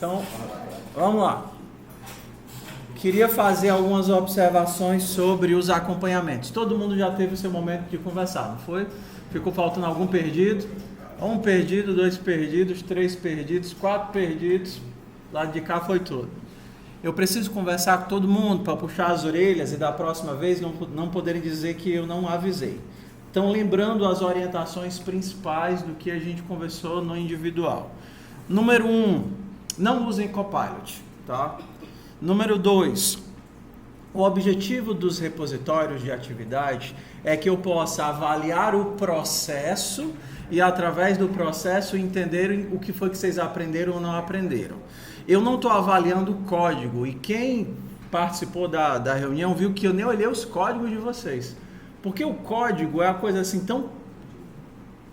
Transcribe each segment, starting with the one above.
Então, vamos lá. Queria fazer algumas observações sobre os acompanhamentos. Todo mundo já teve o seu momento de conversar, não foi? Ficou faltando algum perdido? Um perdido, dois perdidos, três perdidos, quatro perdidos. Lado de cá foi todo. Eu preciso conversar com todo mundo para puxar as orelhas e da próxima vez não poderem dizer que eu não avisei. Então, lembrando as orientações principais do que a gente conversou no individual. Número 1, não usem Copilot, tá? Número 2, o objetivo dos repositórios de atividade é que eu possa avaliar o processo e, através do processo, entenderem o que foi que vocês aprenderam ou não aprenderam. Eu não estou avaliando o código, e quem participou da reunião viu que eu nem olhei os códigos de vocês. Porque o código é uma coisa assim tão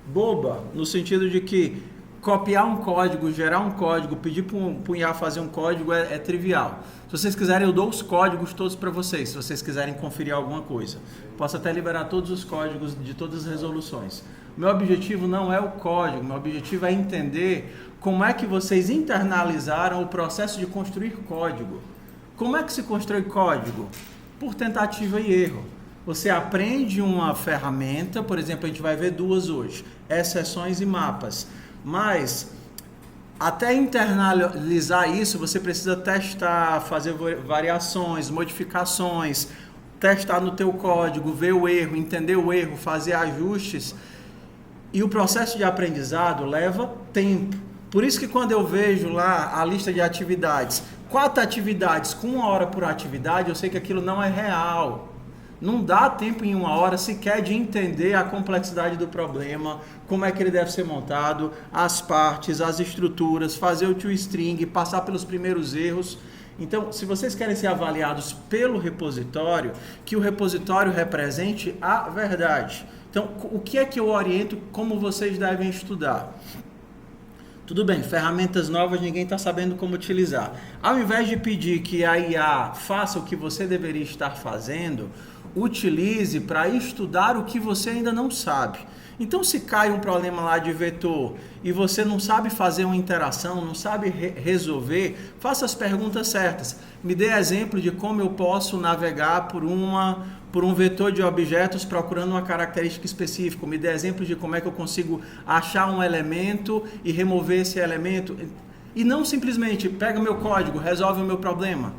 boba, no sentido de que copiar um código, gerar um código, pedir para o IA fazer um código é trivial. Se vocês quiserem, eu dou os códigos todos para vocês, se vocês quiserem conferir alguma coisa. Posso até liberar todos os códigos de todas as resoluções. Meu objetivo não é o código, meu objetivo é entender como é que vocês internalizaram o processo de construir código. Como é que se constrói código? Por tentativa e erro. Você aprende uma ferramenta, por exemplo, a gente vai ver duas hoje, exceções e mapas. Mas, até internalizar isso, você precisa testar, fazer variações, modificações, testar no teu código, ver o erro, entender o erro, fazer ajustes. E o processo de aprendizado leva tempo. Por isso que quando eu vejo lá a lista de atividades, 4 atividades com 1 hora por atividade, eu sei que aquilo não é real. Não dá tempo em 1 hora sequer de entender a complexidade do problema, como é que ele deve ser montado, as partes, as estruturas, fazer o toString, passar pelos primeiros erros. Então, se vocês querem ser avaliados pelo repositório, que o repositório represente a verdade. Então, o que é que eu oriento, como vocês devem estudar? Tudo bem, ferramentas novas ninguém está sabendo como utilizar. Ao invés de pedir que a IA faça o que você deveria estar fazendo, utilize para estudar o que você ainda não sabe. Então, se cai um problema lá de vetor e você não sabe fazer uma interação, não sabe resolver, faça as perguntas certas. Me dê exemplo de como eu posso navegar por um vetor de objetos procurando uma característica específica. Me dê exemplo de como é que eu consigo achar um elemento e remover esse elemento. E não simplesmente pega meu código, resolve o meu problema.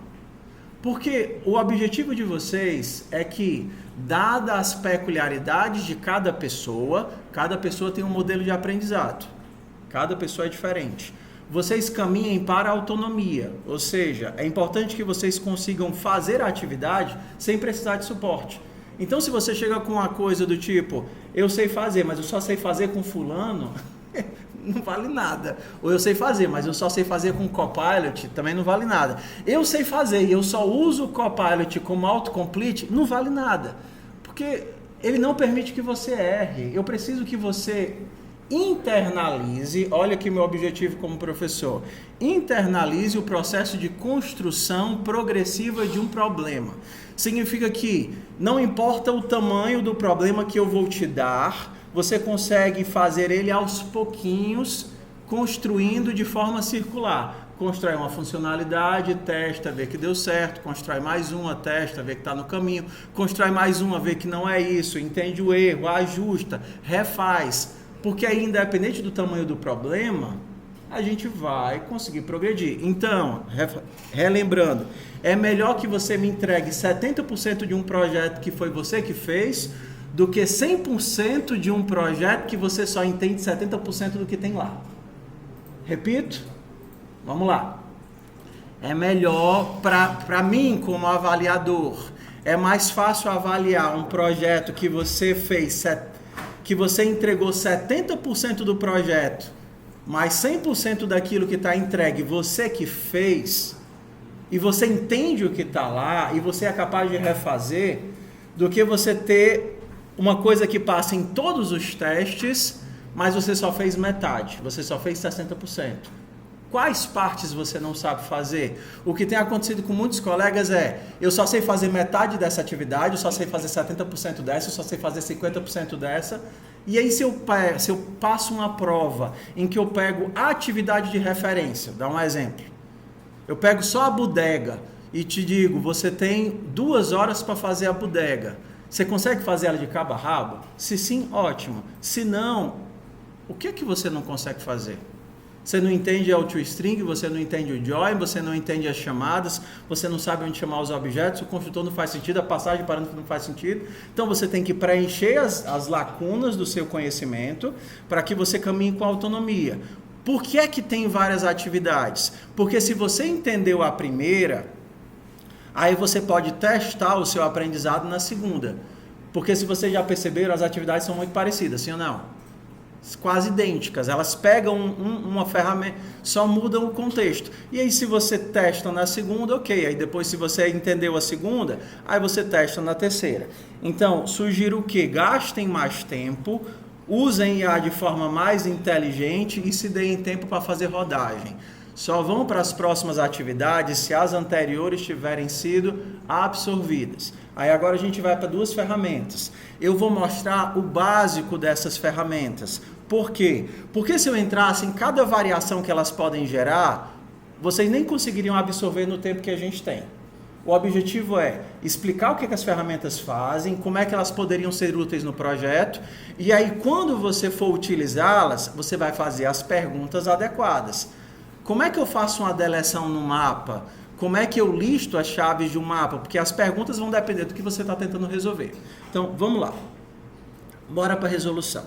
Porque o objetivo de vocês é que, dadas as peculiaridades de cada pessoa tem um modelo de aprendizado. Cada pessoa é diferente. Vocês caminhem para a autonomia, ou seja, é importante que vocês consigam fazer a atividade sem precisar de suporte. Então, se você chega com uma coisa do tipo, eu sei fazer, mas eu só sei fazer com fulano, não vale nada. Ou eu sei fazer, mas eu só sei fazer com Copilot, também não vale nada. Eu sei fazer e eu só uso o Copilot como autocomplete, não vale nada. Porque ele não permite que você erre. Eu preciso que você internalize, olha aqui meu objetivo como professor, internalize o processo de construção progressiva de um problema. Significa que não importa o tamanho do problema que eu vou te dar, você consegue fazer ele aos pouquinhos, construindo de forma circular. Constrói uma funcionalidade, testa, vê que deu certo, constrói mais uma, testa, vê que está no caminho, constrói mais uma, vê que não é isso, entende o erro, ajusta, refaz. Porque aí, independente do tamanho do problema, a gente vai conseguir progredir. Então, relembrando, é melhor que você me entregue 70% de um projeto que foi você que fez, do que 100% de um projeto que você só entende 70% do que tem lá. Repito, vamos lá. É melhor, para mim, como avaliador, é mais fácil avaliar um projeto que você fez, que você entregou 70% do projeto, mas 100% daquilo que está entregue você que fez, e você entende o que está lá, e você é capaz de refazer, do que você ter uma coisa que passa em todos os testes, mas você só fez metade, você só fez 60%. Quais partes você não sabe fazer? O que tem acontecido com muitos colegas é, eu só sei fazer metade dessa atividade, eu só sei fazer 70% dessa, eu só sei fazer 50% dessa. E aí se eu passo uma prova em que eu pego a atividade de referência, dá um exemplo. Eu pego só a bodega e te digo, você tem 2 horas para fazer a bodega. Você consegue fazer ela de cabo a rabo? Se sim, ótimo. Se não, o que é que você não consegue fazer? Você não entende o toString, você não entende o join, você não entende as chamadas, você não sabe onde chamar os objetos, o construtor não faz sentido, a passagem de parâmetro não faz sentido. Então você tem que preencher as lacunas do seu conhecimento para que você caminhe com autonomia. Por que é que tem várias atividades? Porque se você entendeu a primeira, aí você pode testar o seu aprendizado na segunda. Porque se vocês já perceberam, as atividades são muito parecidas, sim ou não? Quase idênticas, elas pegam uma ferramenta, só mudam o contexto. E aí se você testa na segunda, ok, aí depois se você entendeu a segunda, aí você testa na terceira. Então, sugiro que gastem mais tempo, usem IA de forma mais inteligente e se deem tempo para fazer rodagem. Só vão para as próximas atividades se as anteriores tiverem sido absorvidas. Aí agora a gente vai para 2 ferramentas. Eu vou mostrar o básico dessas ferramentas. Por quê? Porque se eu entrasse em cada variação que elas podem gerar, vocês nem conseguiriam absorver no tempo que a gente tem. O objetivo é explicar o que as ferramentas fazem, como é que elas poderiam ser úteis no projeto, e aí quando você for utilizá-las, você vai fazer as perguntas adequadas. Como é que eu faço uma deleção no mapa? Como é que eu listo as chaves de um mapa? Porque as perguntas vão depender do que você está tentando resolver. Então, vamos lá. Bora para a resolução.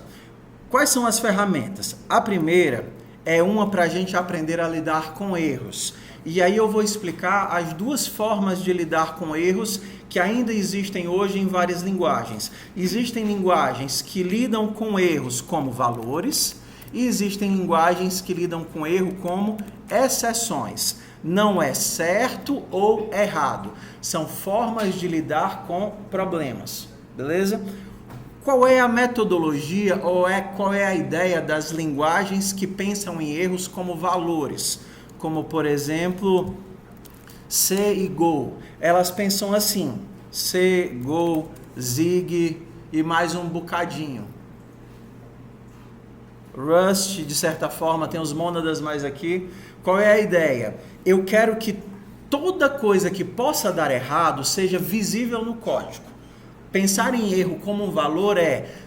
Quais são as ferramentas? A primeira é uma para a gente aprender a lidar com erros. E aí eu vou explicar as 2 formas de lidar com erros que ainda existem hoje em várias linguagens. Existem linguagens que lidam com erros como valores e existem linguagens que lidam com erro como exceções. Não é certo ou errado. São formas de lidar com problemas. Beleza? Qual é a metodologia ou qual é a ideia das linguagens que pensam em erros como valores? Como, por exemplo, C e Go. Elas pensam assim: C, Go, Zig e mais um bocadinho. Rust, de certa forma, tem os mônadas mais aqui. Qual é a ideia? Eu quero que toda coisa que possa dar errado seja visível no código. Pensar em erro como um valor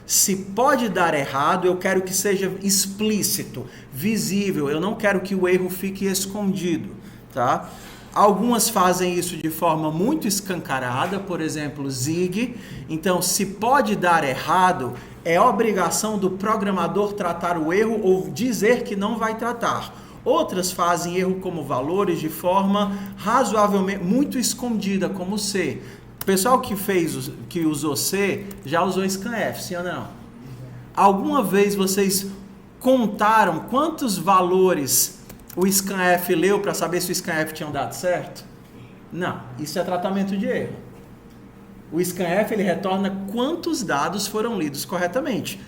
se pode dar errado, eu quero que seja explícito, visível. Eu não quero que o erro fique escondido, tá? Algumas fazem isso de forma muito escancarada, por exemplo, Zig. Então, se pode dar errado, é obrigação do programador tratar o erro ou dizer que não vai tratar. Outras fazem erro como valores de forma razoavelmente muito escondida, como C. O pessoal que usou C já usou scanf, sim ou não? Alguma vez vocês contaram quantos valores o scanf leu para saber se o scanf tinha dado certo? Não, isso é tratamento de erro. O scanf ele retorna quantos dados foram lidos corretamente.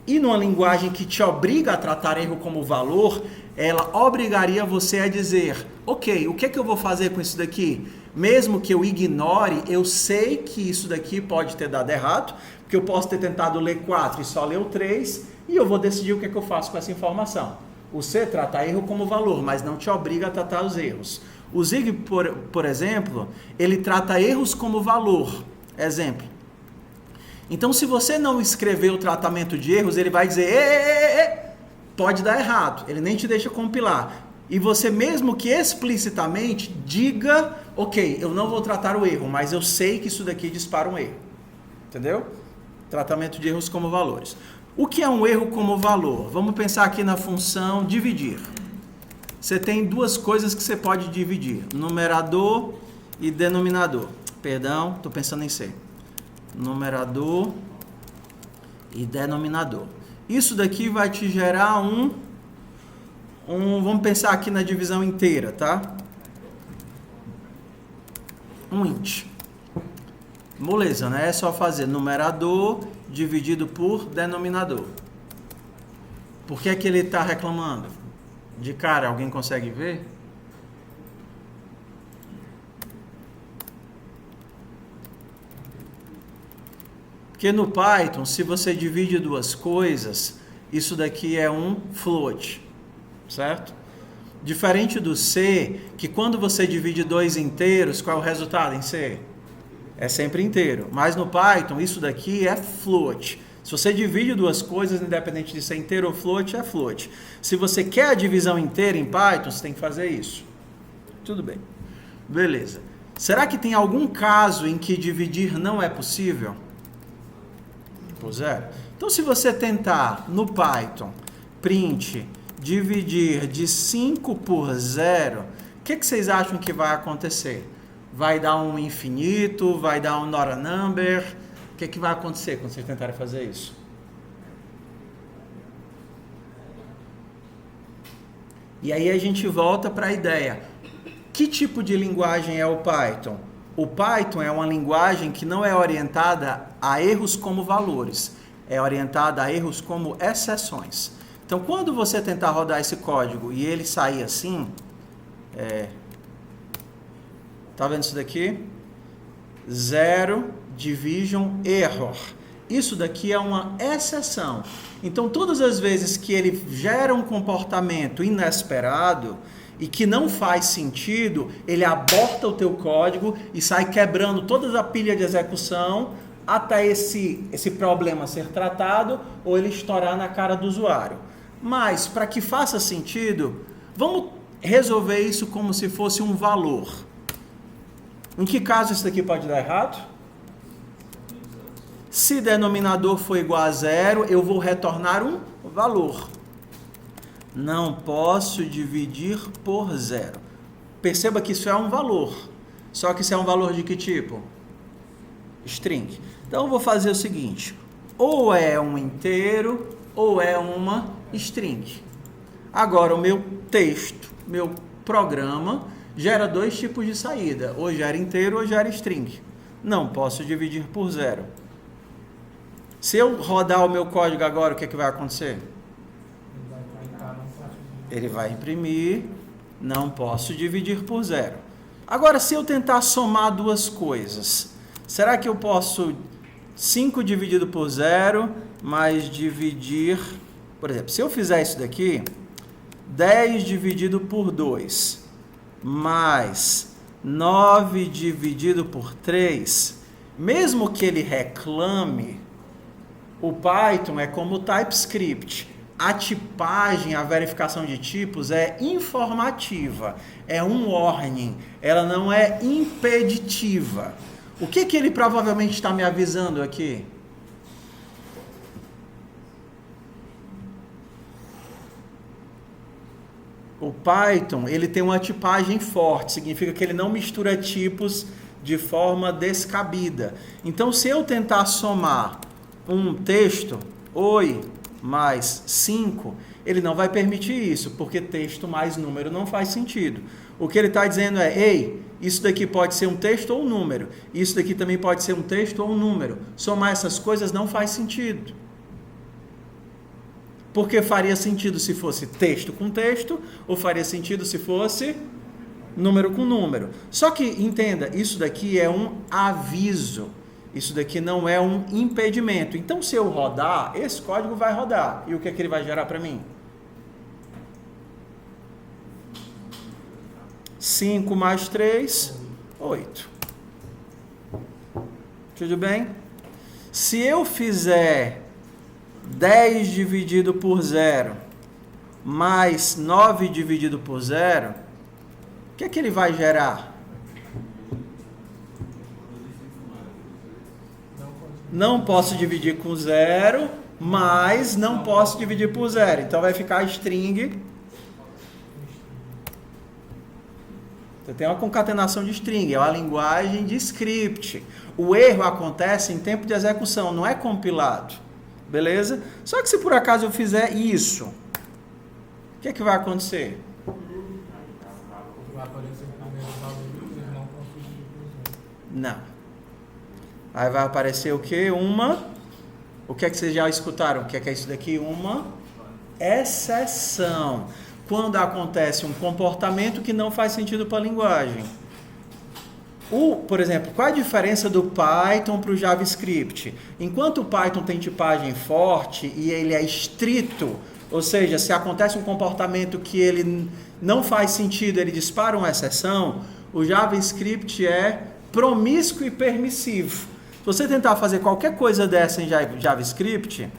E numa linguagem que te obriga a tratar erro como valor, ela obrigaria você a dizer: ok, o que é que eu vou fazer com isso daqui? Mesmo que eu ignore, eu sei que isso daqui pode ter dado errado, porque eu posso ter tentado ler 4 e só leu 3, e eu vou decidir o que é que eu faço com essa informação. O C trata erro como valor, mas não te obriga a tratar os erros. O Zig, por exemplo, ele trata erros como valor. Exemplo. Então, se você não escrever o tratamento de erros, ele vai dizer, pode dar errado. Ele nem te deixa compilar. E você, mesmo que explicitamente, diga, ok, eu não vou tratar o erro, mas eu sei que isso daqui dispara um erro. Entendeu? Tratamento de erros como valores. O que é um erro como valor? Vamos pensar aqui na função dividir. Você tem 2 coisas que você pode dividir, numerador e denominador. Perdão, estou pensando em C. Numerador e denominador. Isso daqui vai te gerar vamos pensar aqui na divisão inteira, tá? Um int. Moleza, né? É só fazer numerador dividido por denominador. Por que é que ele está reclamando? De cara, alguém consegue ver? Porque no Python, se você divide 2 coisas, isso daqui é um float, certo? Diferente do C, que quando você divide dois inteiros, qual é o resultado em C? É sempre inteiro. Mas no Python, isso daqui é float. Se você divide duas coisas, independente de ser inteiro ou float, é float. Se você quer a divisão inteira em Python, você tem que fazer isso. Tudo bem. Beleza. Será que tem algum caso em que dividir não é possível? Por zero. Então, se você tentar no Python, print, dividir de 5 por 0, o que vocês acham que vai acontecer? Vai dar um infinito? Vai dar um not a number? O que vai acontecer quando vocês tentarem fazer isso? E aí a gente volta para a ideia. Que tipo de linguagem é o Python? O Python é uma linguagem que não é orientada a erros como valores. É orientada a erros como exceções. Então, quando você tentar rodar esse código e ele sair assim... Tá vendo isso daqui? Zero division error. Isso daqui é uma exceção. Então, todas as vezes que ele gera um comportamento inesperado e que não faz sentido, ele aborta o teu código e sai quebrando toda a pilha de execução até esse problema ser tratado ou ele estourar na cara do usuário. Mas, para que faça sentido, vamos resolver isso como se fosse um valor. Em que caso isso daqui pode dar errado? Se denominador for igual a zero, eu vou retornar um valor. Não posso dividir por zero. Perceba que isso é um valor. Só que isso é um valor de que tipo? String. Então eu vou fazer o seguinte. Ou é um inteiro, ou é uma string. Agora o meu texto, meu programa, gera dois tipos de saída. Ou gera inteiro ou gera string. Não posso dividir por zero. Se eu rodar o meu código agora, o que vai acontecer? Ele vai imprimir, não posso dividir por zero. Agora, se eu tentar somar duas coisas, será que eu posso 5 dividido por zero, mais dividir... Por exemplo, se eu fizer isso daqui, 10 dividido por 2, mais 9 dividido por 3, mesmo que ele reclame, o Python é como o TypeScript. A tipagem, a verificação de tipos é informativa, é um warning, ela não é impeditiva. O que ele provavelmente está me avisando aqui? O Python, ele tem uma tipagem forte, significa que ele não mistura tipos de forma descabida. Então, se eu tentar somar um texto, oi, mais 5, ele não vai permitir isso, porque texto mais número não faz sentido. O que ele está dizendo é, ei, isso daqui pode ser um texto ou um número, isso daqui também pode ser um texto ou um número. Somar essas coisas não faz sentido. Porque faria sentido se fosse texto com texto, ou faria sentido se fosse número com número. Só que, entenda, isso daqui é um aviso. Isso daqui não é um impedimento. Então, se eu rodar, esse código vai rodar. E o que é que ele vai gerar para mim? 5 mais 3, 8. Tudo bem? Se eu fizer 10 dividido por 0, mais 9 dividido por 0, o que é que ele vai gerar? Não posso dividir com 0, mas não posso dividir por 0. Então vai ficar string. Você tem uma concatenação de string, é uma linguagem de script. O erro acontece em tempo de execução, não é compilado. Beleza? Só que se por acaso eu fizer isso, o que é que vai acontecer? Não. Aí vai aparecer o quê? O que é que vocês já escutaram? O que é isso daqui? Uma exceção. Quando acontece um comportamento que não faz sentido para a linguagem. Por exemplo, qual a diferença do Python para o JavaScript? Enquanto o Python tem tipagem forte e ele é estrito Ou seja, se acontece um comportamento que ele não faz sentido, ele dispara uma exceção, o JavaScript é promíscuo e permissivo. Se você tentar fazer qualquer coisa dessa em JavaScript,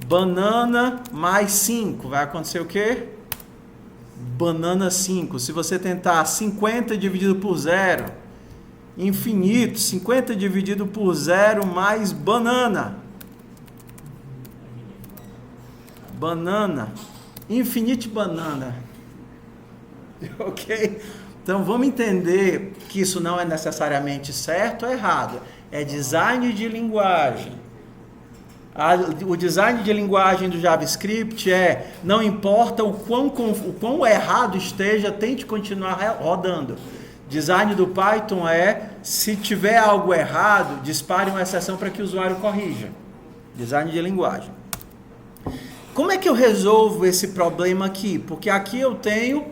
banana mais 5, vai acontecer o quê? Banana 5. Se você tentar 50 dividido por 0, infinito, 50 dividido por 0 mais banana. Banana. Infinite banana. Ok? Então vamos entender que isso não é necessariamente certo ou errado. É design de linguagem. O design de linguagem do JavaScript não importa o quão errado esteja, tente continuar rodando. Design do Python se tiver algo errado, dispare uma exceção para que o usuário corrija. Design de linguagem. Como é que eu resolvo esse problema aqui? Porque aqui eu tenho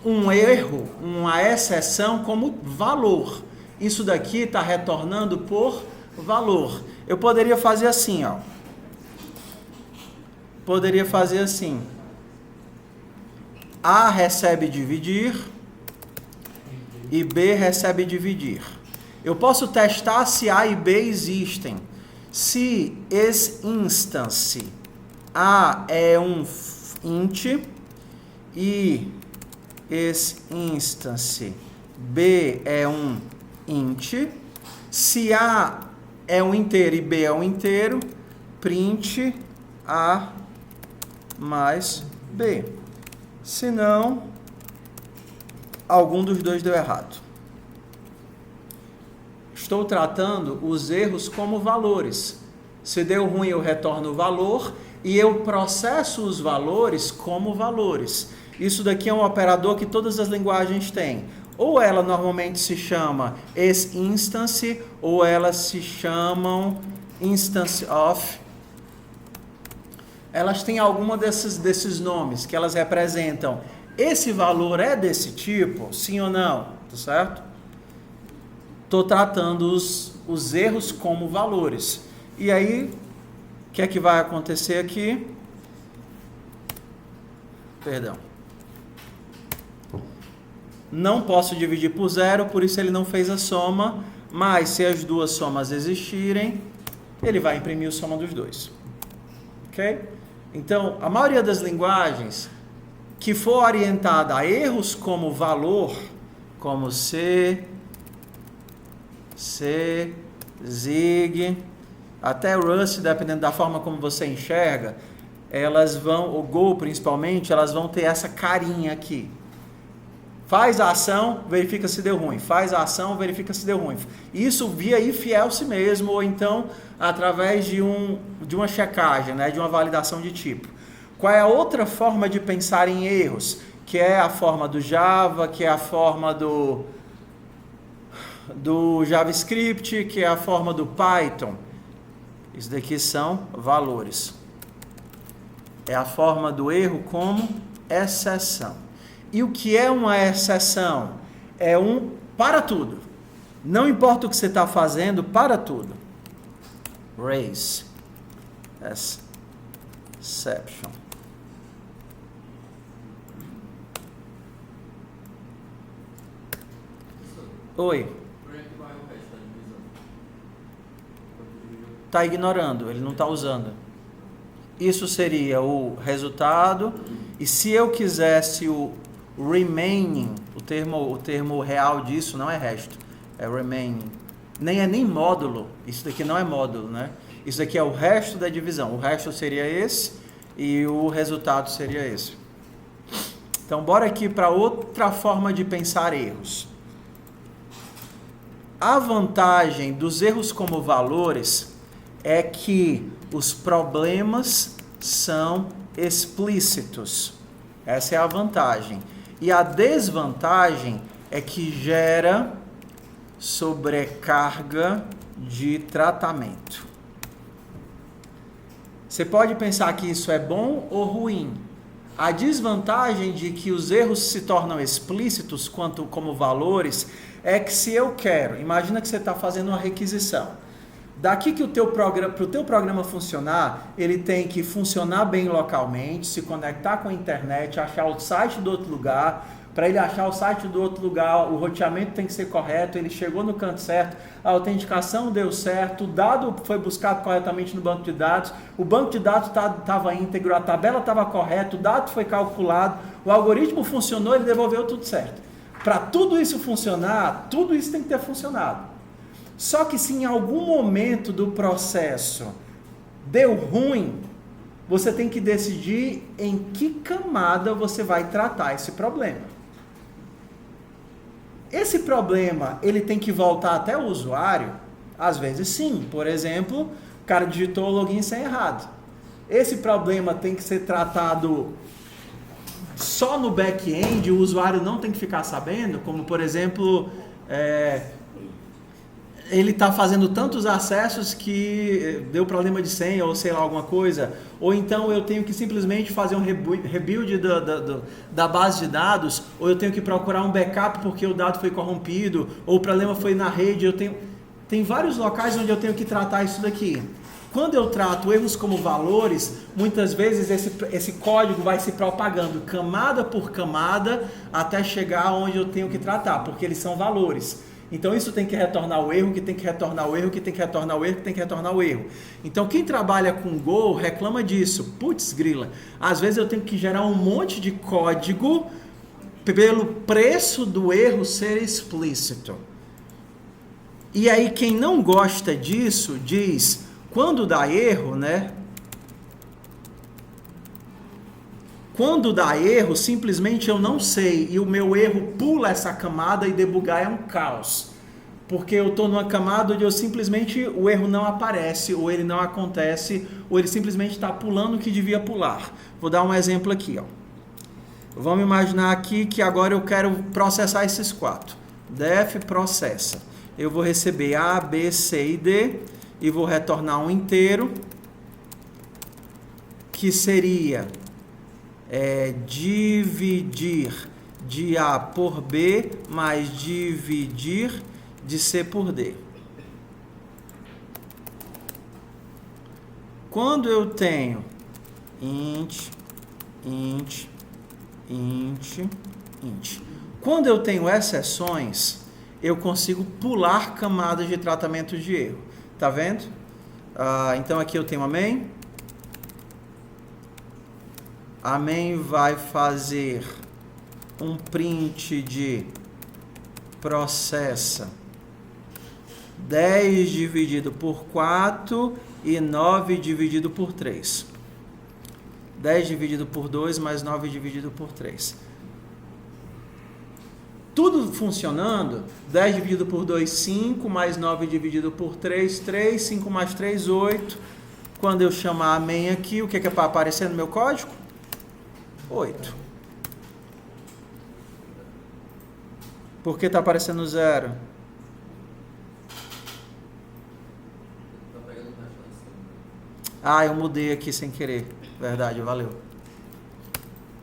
um erro, uma exceção como valor. Isso daqui está retornando por valor. Eu poderia fazer assim, ó. Poderia fazer assim. A recebe dividir e B recebe dividir. Eu posso testar se A e B existem. Se esse instance A é um int e esse instance B é um int, se A é um inteiro e B é um inteiro, print A mais B. Se não, algum dos dois deu errado. Estou tratando os erros como valores. Se deu ruim, eu retorno o valor e eu processo os valores como valores. Isso daqui é um operador que todas as linguagens têm. Ou ela normalmente se chama isInstance, ou elas se chamam instance of. Elas têm alguma desses nomes que elas representam. Esse valor é desse tipo? Sim ou não? Tá certo? Estou tratando os erros como valores. E aí, o que é que vai acontecer aqui? Perdão. Não posso dividir por 0, por isso ele não fez a soma, mas se as duas somas existirem, ele vai imprimir a soma dos dois. Ok? Então, a maioria das linguagens que for orientada a erros como valor, como C, Zig, até Rust, dependendo da forma como você enxerga, elas vão, o Go principalmente, elas vão ter essa carinha aqui. Faz a ação, verifica se deu ruim. Faz a ação, verifica se deu ruim. Isso via if else mesmo, ou então através de uma checagem, né, de uma validação de tipo. Qual é a outra forma de pensar em erros? Que é a forma do Java, que é a forma do JavaScript, que é a forma do Python. Isso daqui são valores. É a forma do erro como exceção. E o que é uma exceção? É para tudo. Não importa o que você está fazendo, para tudo. Raise. Exception. Oi. Está ignorando, ele não está usando. Isso seria o resultado. E se eu quisesse o remaining, o termo real disso não é resto, é remaining. Nem módulo, isso daqui não é módulo, né? Isso daqui é o resto da divisão. O resto seria esse e o resultado seria esse. Então, bora aqui para outra forma de pensar erros. A vantagem dos erros como valores é que os problemas são explícitos. Essa é a vantagem. E a desvantagem é que gera sobrecarga de tratamento. Você pode pensar que isso é bom ou ruim. A desvantagem de que os erros se tornam explícitos como valores é que se eu quero, imagina que você está fazendo uma requisição. Daqui que para o teu programa funcionar, ele tem que funcionar bem localmente, se conectar com a internet, achar o site do outro lugar. Para ele achar o site do outro lugar, o roteamento tem que ser correto, ele chegou no canto certo, a autenticação deu certo, o dado foi buscado corretamente no banco de dados, o banco de dados estava íntegro, a tabela estava correta, o dado foi calculado, o algoritmo funcionou, ele devolveu tudo certo. Para tudo isso funcionar, tudo isso tem que ter funcionado. Só que se em algum momento do processo deu ruim, você tem que decidir em que camada você vai tratar esse problema. Esse problema, ele tem que voltar até o usuário? Às vezes sim. Por exemplo, o cara digitou o login sem errado. Esse problema tem que ser tratado só no back-end, o usuário não tem que ficar sabendo, como por exemplo, ele está fazendo tantos acessos que deu problema de senha ou sei lá alguma coisa, ou então eu tenho que simplesmente fazer um rebuild da base de dados, ou eu tenho que procurar um backup porque o dado foi corrompido, ou o problema foi na rede. Tem vários locais onde eu tenho que tratar isso daqui. Quando eu trato erros como valores, muitas vezes esse código vai se propagando camada por camada até chegar onde eu tenho que tratar, porque eles são valores. Então isso tem que retornar o erro, que tem que retornar o erro, que tem que retornar o erro, que tem que retornar o erro. Então quem trabalha com Go reclama disso. Putz, grila, às vezes eu tenho que gerar um monte de código pelo preço do erro ser explícito. E aí quem não gosta disso diz, quando dá erro, né? Quando dá erro, simplesmente eu não sei e o meu erro pula essa camada e debugar é um caos. Porque eu estou numa camada onde o erro não aparece, ou ele não acontece, ou ele simplesmente está pulando o que devia pular. Vou dar um exemplo aqui. Ó. Vamos imaginar aqui que agora eu quero processar esses 4. Def processa. Eu vou receber A, B, C e D e vou retornar um inteiro, que seria... dividir de A por B mais dividir de C por D. Quando eu tenho int, quando eu tenho exceções, eu consigo pular camadas de tratamento de erro. Tá vendo? Então aqui eu tenho a main. A main vai fazer um print de processa 10 dividido por 4 e 9 dividido por 3. 10 dividido por 2 mais 9 dividido por 3. Tudo funcionando, 10 dividido por 2, 5, mais 9 dividido por 3, 3, 5 mais 3, 8. Quando eu chamar a main aqui, o que é para aparecer no meu código? 8. Por que está aparecendo 0? Eu mudei aqui sem querer. Verdade, valeu.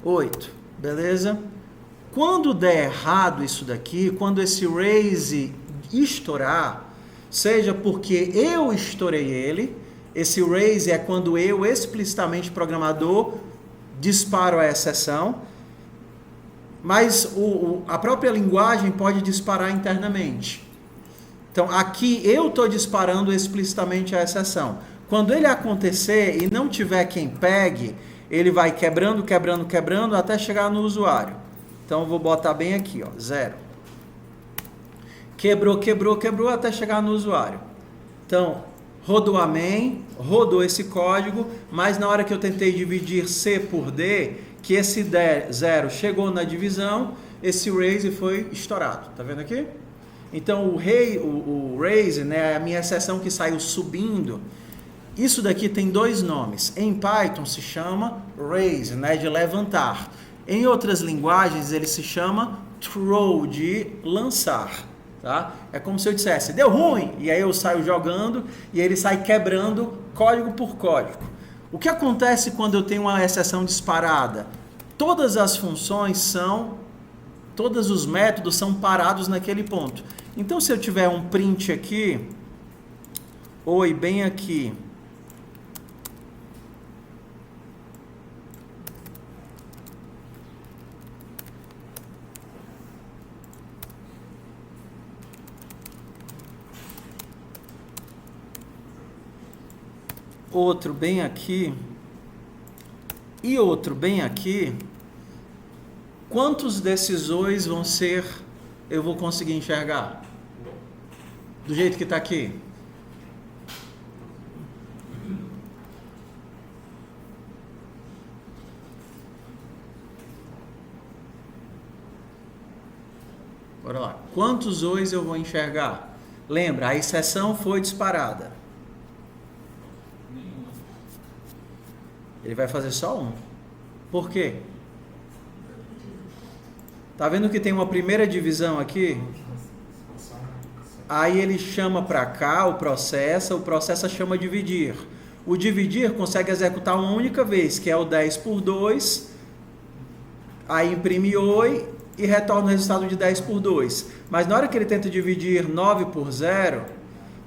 8. Beleza? Quando der errado isso daqui, quando esse raise estourar, seja porque eu estourei ele, esse raise é quando eu, explicitamente programador, disparo a exceção, mas a própria linguagem pode disparar internamente. Então, aqui eu estou disparando explicitamente a exceção. Quando ele acontecer e não tiver quem pegue, ele vai quebrando até chegar no usuário. Então, eu vou botar bem aqui, ó, 0. Quebrou até chegar no usuário. Então, rodou a main, rodou esse código, mas na hora que eu tentei dividir C por D, que esse 0 chegou na divisão, esse raise foi estourado. Tá vendo aqui? Então, o raise, né, é a minha exceção que saiu subindo. Isso daqui tem 2 nomes. Em Python se chama raise, né, de levantar. Em outras linguagens ele se chama throw, de lançar. Tá? É como se eu dissesse, deu ruim, e aí eu saio jogando, e ele sai quebrando código por código. O que acontece quando eu tenho uma exceção disparada? Todas as funções todos os métodos são parados naquele ponto. Então se eu tiver um print aqui, Oi, bem aqui. Outro bem aqui. E outro bem aqui. Quantos desses ois vão ser, eu vou conseguir enxergar? Do jeito que está aqui. Bora lá. Quantos ois eu vou enxergar? Lembra, a exceção foi disparada. Ele vai fazer só um. Por quê? Tá vendo que tem uma primeira divisão aqui? Aí ele chama para cá, o processa chama dividir. O dividir consegue executar uma única vez, que é o 10 por 2. Aí imprime oi e retorna o resultado de 10 por 2. Mas na hora que ele tenta dividir 9 por 0,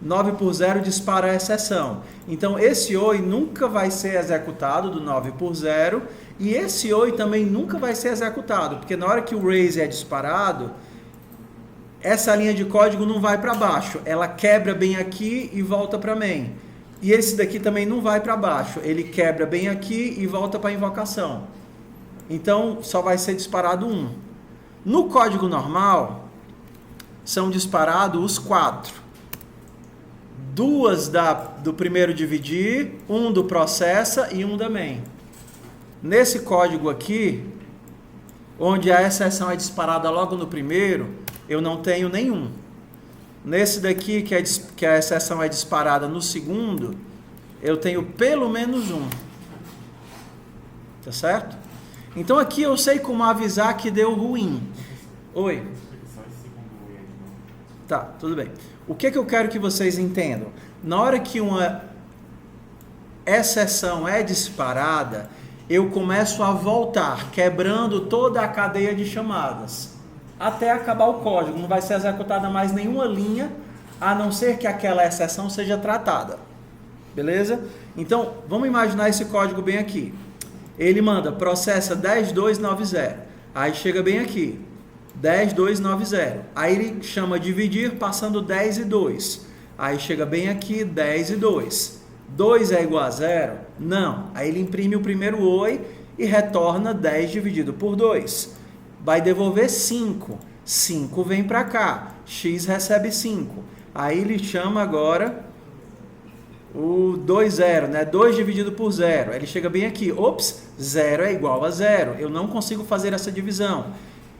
9 por 0 dispara a exceção. Então esse oi nunca vai ser executado do 9 por 0 e esse oi também nunca vai ser executado, porque na hora que o raise é disparado, essa linha de código não vai para baixo, ela quebra bem aqui e volta para main. E esse daqui também não vai para baixo, ele quebra bem aqui e volta para a invocação. Então só vai ser disparado um. No código normal, são disparados os 4. Duas do primeiro dividir, um do processa e um da main. Nesse código aqui, onde a exceção é disparada logo no primeiro, eu não tenho nenhum. Nesse daqui, que a exceção é disparada no segundo, eu tenho pelo menos um. Tá certo? Então aqui eu sei como avisar que deu ruim. Oi? Tá, tudo bem. O que eu quero que vocês entendam? Na hora que uma exceção é disparada, eu começo a voltar, quebrando toda a cadeia de chamadas, até acabar o código. Não vai ser executada mais nenhuma linha, a não ser que aquela exceção seja tratada. Beleza? Então, vamos imaginar esse código bem aqui. Ele manda, processa 10290. Aí chega bem aqui. 10290. Aí ele chama dividir passando 10 e 2. Aí chega bem aqui 10 e 2. 2 é igual a 0? Não. Aí ele imprime o primeiro oi e retorna 10 dividido por 2. Vai devolver 5. 5 vem para cá. X recebe 5. Aí ele chama agora o 2, 0, né? 2 dividido por 0. Aí ele chega bem aqui. Ops, 0 é igual a 0. Eu não consigo fazer essa divisão.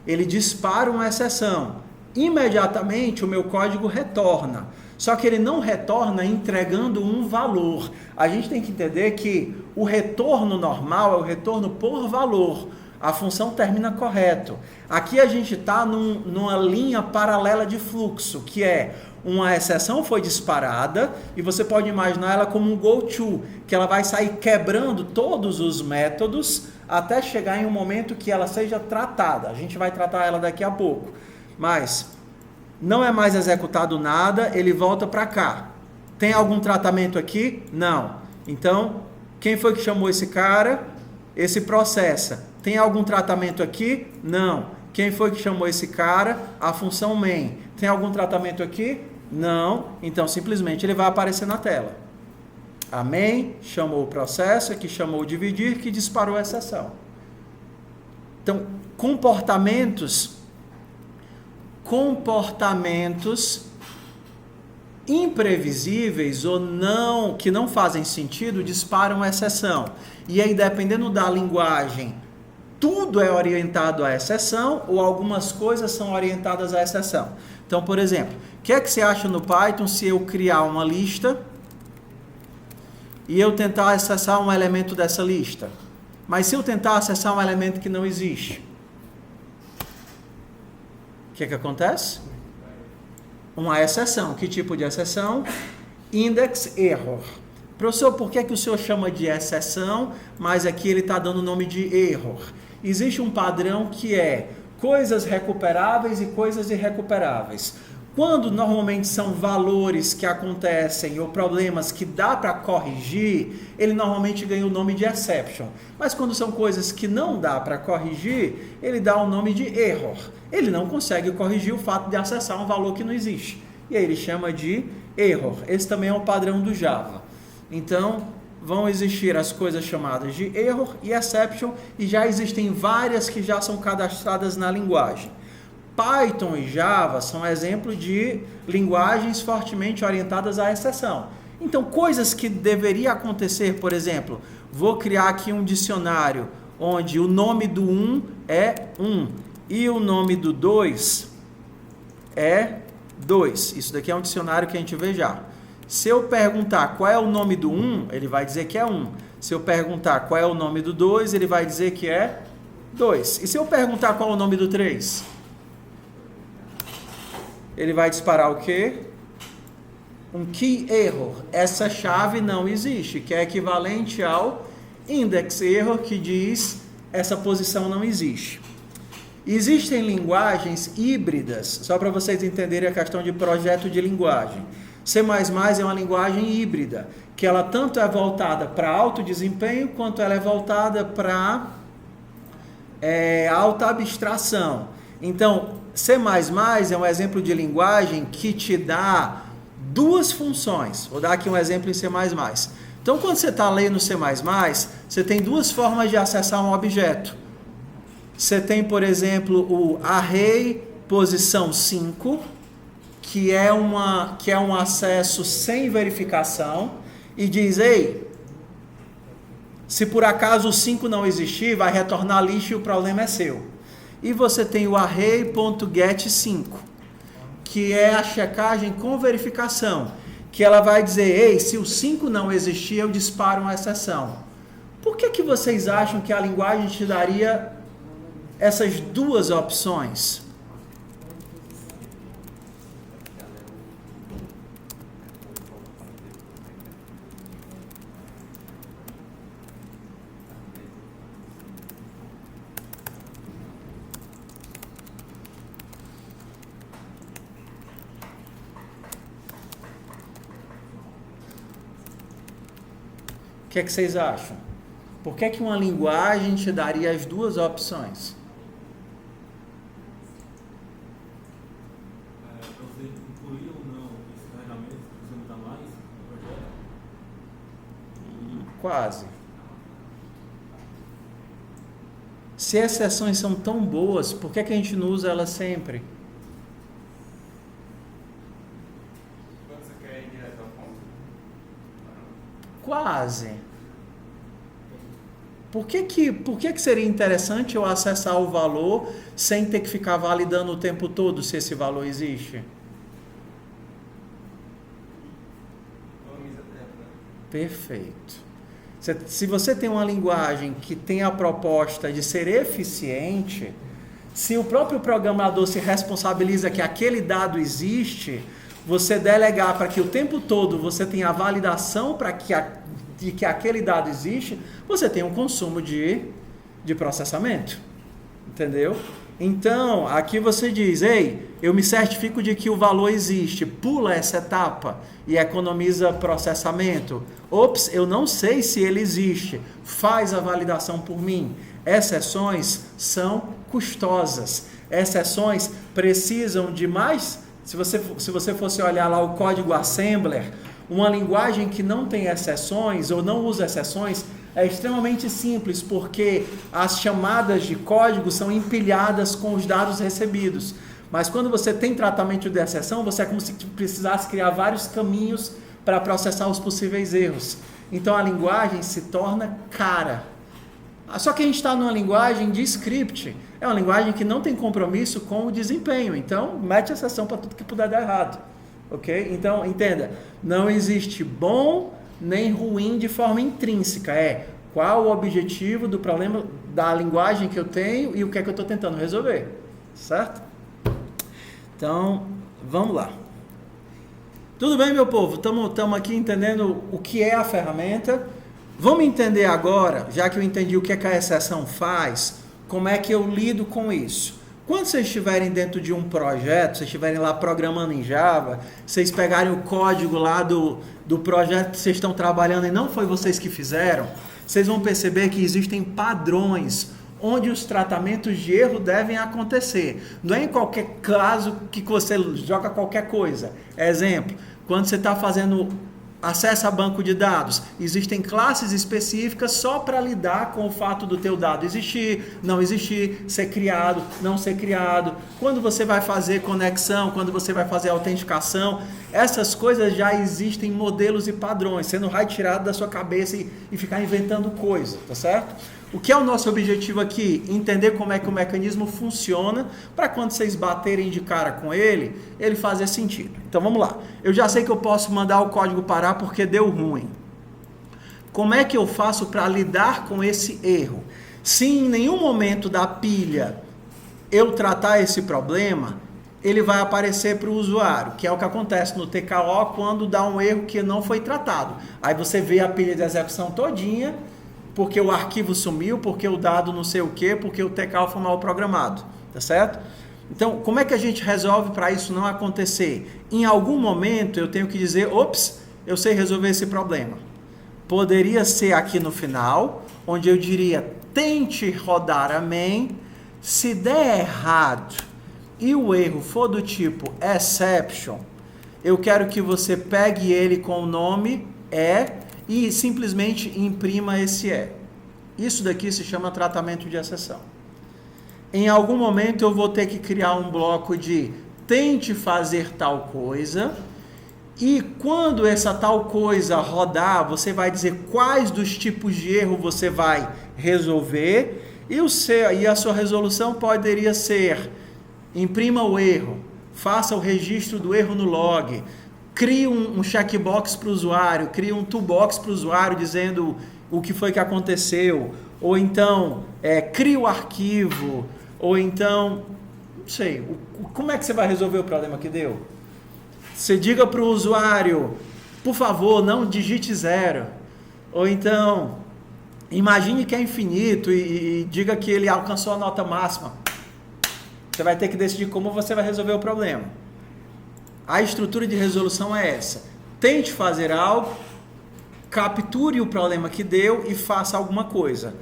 Ele dispara uma exceção. Imediatamente o meu código retorna. Só que ele não retorna entregando um valor. A gente tem que entender que o retorno normal é o retorno por valor. A função termina correto. Aqui a gente está numa linha paralela de fluxo, que é uma exceção foi disparada e você pode imaginar ela como um go-to, que ela vai sair quebrando todos os métodos até chegar em um momento que ela seja tratada. A gente vai tratar ela daqui a pouco. Mas não é mais executado nada, ele volta para cá. Tem algum tratamento aqui? Não. Então, quem foi que chamou esse cara? Esse processa. Tem algum tratamento aqui? Não. Quem foi que chamou esse cara? A função main. Tem algum tratamento aqui? Não. Então, simplesmente ele vai aparecer na tela. A main chamou o processo, que chamou o dividir, que disparou a exceção. Então, comportamentos imprevisíveis ou não, que não fazem sentido, disparam a exceção. E aí, dependendo da linguagem, tudo é orientado à exceção ou algumas coisas são orientadas à exceção. Então, por exemplo, o que é que você acha no Python se eu criar uma lista e eu tentar acessar um elemento dessa lista? Mas se eu tentar acessar um elemento que não existe, o que é que acontece? Uma exceção. Que tipo de exceção? Index error. Professor, por que o senhor chama de exceção, mas aqui ele está dando o nome de error? Existe um padrão que é coisas recuperáveis e coisas irrecuperáveis. Quando normalmente são valores que acontecem ou problemas que dá para corrigir, ele normalmente ganha o nome de exception. Mas quando são coisas que não dá para corrigir, ele dá o nome de error. Ele não consegue corrigir o fato de acessar um valor que não existe. E aí ele chama de error. Esse também é um padrão do Java. Então, vão existir as coisas chamadas de error e exception, e já existem várias que já são cadastradas na linguagem. Python e Java são exemplos de linguagens fortemente orientadas à exceção. Então, coisas que deveriam acontecer, por exemplo, vou criar aqui um dicionário onde o nome do 1 é 1 e o nome do 2 é 2. Isso daqui é um dicionário que a gente vê já. Se eu perguntar qual é o nome do 1, ele vai dizer que é 1. Se eu perguntar qual é o nome do 2, ele vai dizer que é 2. E se eu perguntar qual é o nome do 3? Ele vai disparar o quê? Um key error. Essa chave não existe, que é equivalente ao index error, que diz essa posição não existe. Existem linguagens híbridas, só para vocês entenderem a questão de projeto de linguagem. C++ é uma linguagem híbrida, que ela tanto é voltada para alto desempenho, quanto ela é voltada para alta abstração. Então, C++ é um exemplo de linguagem que te dá duas funções. Vou dar aqui um exemplo em C++. Então, quando você está lendo C++, você tem duas formas de acessar um objeto. Você tem, por exemplo, o array posição 5, que é um acesso sem verificação, e diz, ei, se por acaso o 5 não existir, vai retornar lixo e o problema é seu. E você tem o array.get5, que é a checagem com verificação, que ela vai dizer, ei, se o 5 não existir, eu disparo uma exceção. Por que vocês acham que a linguagem te daria essas duas opções? O que é que vocês acham? Por que uma linguagem te daria as duas opções? Você incluir ou não esse carregamento que você não está mais no projeto? Quase. Se exceções são tão boas, por que a gente não usa elas sempre? Quando você quer ir direto ao ponto? Quase. Por que seria interessante eu acessar o valor sem ter que ficar validando o tempo todo se esse valor existe? Economiza tempo, né? Perfeito. Se você tem uma linguagem que tem a proposta de ser eficiente, se o próprio programador se responsabiliza que aquele dado existe, você delegar para que o tempo todo você tenha a validação de que aquele dado existe, você tem um consumo de processamento. Entendeu? Então, aqui você diz, ei, eu me certifico de que o valor existe, pula essa etapa e economiza processamento. Ops, eu não sei se ele existe, faz a validação por mim. Exceções são custosas. Exceções precisam de mais. Se você fosse olhar lá o código assembler, uma linguagem que não tem exceções ou não usa exceções é extremamente simples, porque as chamadas de código são empilhadas com os dados recebidos. Mas quando você tem tratamento de exceção, você é como se precisasse criar vários caminhos para processar os possíveis erros. Então a linguagem se torna cara. Só que a gente está numa linguagem de script. É uma linguagem que não tem compromisso com o desempenho. Então, mete exceção para tudo que puder dar errado. Ok? Então, entenda. Não existe bom nem ruim de forma intrínseca. É qual o objetivo do problema da linguagem que eu tenho e o que é que eu estou tentando resolver. Certo? Então, vamos lá. Tudo bem, meu povo? Estamos aqui entendendo o que é a ferramenta. Vamos entender agora, já que eu entendi o que é que a exceção faz, como é que eu lido com isso. Quando vocês estiverem dentro de um projeto, vocês estiverem lá programando em Java, vocês pegarem o código lá do projeto que vocês estão trabalhando e não foi vocês que fizeram, vocês vão perceber que existem padrões onde os tratamentos de erro devem acontecer. Não é em qualquer caso que você joga qualquer coisa. Exemplo, quando você está fazendo acesso a banco de dados, existem classes específicas só para lidar com o fato do teu dado existir, não existir, ser criado, não ser criado. Quando você vai fazer conexão, quando você vai fazer autenticação, essas coisas já existem modelos e padrões. Você não vai tirar da sua cabeça e ficar inventando coisa, tá certo? O que é o nosso objetivo aqui? Entender como é que o mecanismo funciona para quando vocês baterem de cara com ele fazer sentido. Então vamos lá. Eu já sei que eu posso mandar o código parar porque deu ruim. Como é que eu faço para lidar com esse erro? Se em nenhum momento da pilha eu tratar esse problema, ele vai aparecer para o usuário, que é o que acontece no TKO quando dá um erro que não foi tratado. Aí você vê a pilha de execução todinha, porque o arquivo sumiu, porque o dado não sei o quê, porque o TKO foi mal programado, tá certo? Então, como é que a gente resolve para isso não acontecer? Em algum momento eu tenho que dizer, ops, eu sei resolver esse problema. Poderia ser aqui no final, onde eu diria, tente rodar a main, se der errado e o erro for do tipo exception, eu quero que você pegue ele com o nome e simplesmente imprima esse E. Isso daqui se chama tratamento de exceção. Em algum momento eu vou ter que criar um bloco de tente fazer tal coisa, e quando essa tal coisa rodar, você vai dizer quais dos tipos de erro você vai resolver, e a sua resolução poderia ser, imprima o erro, faça o registro do erro no log, crie um checkbox para o usuário, crie um toolbox para o usuário dizendo o que foi que aconteceu, ou então crie o arquivo, ou então, não sei, como é que você vai resolver o problema que deu? Você diga para o usuário, por favor, não digite 0, ou então, imagine que é infinito e diga que ele alcançou a nota máxima. Você vai ter que decidir como você vai resolver o problema. A estrutura de resolução é essa. Tente fazer algo, capture o problema que deu e faça alguma coisa.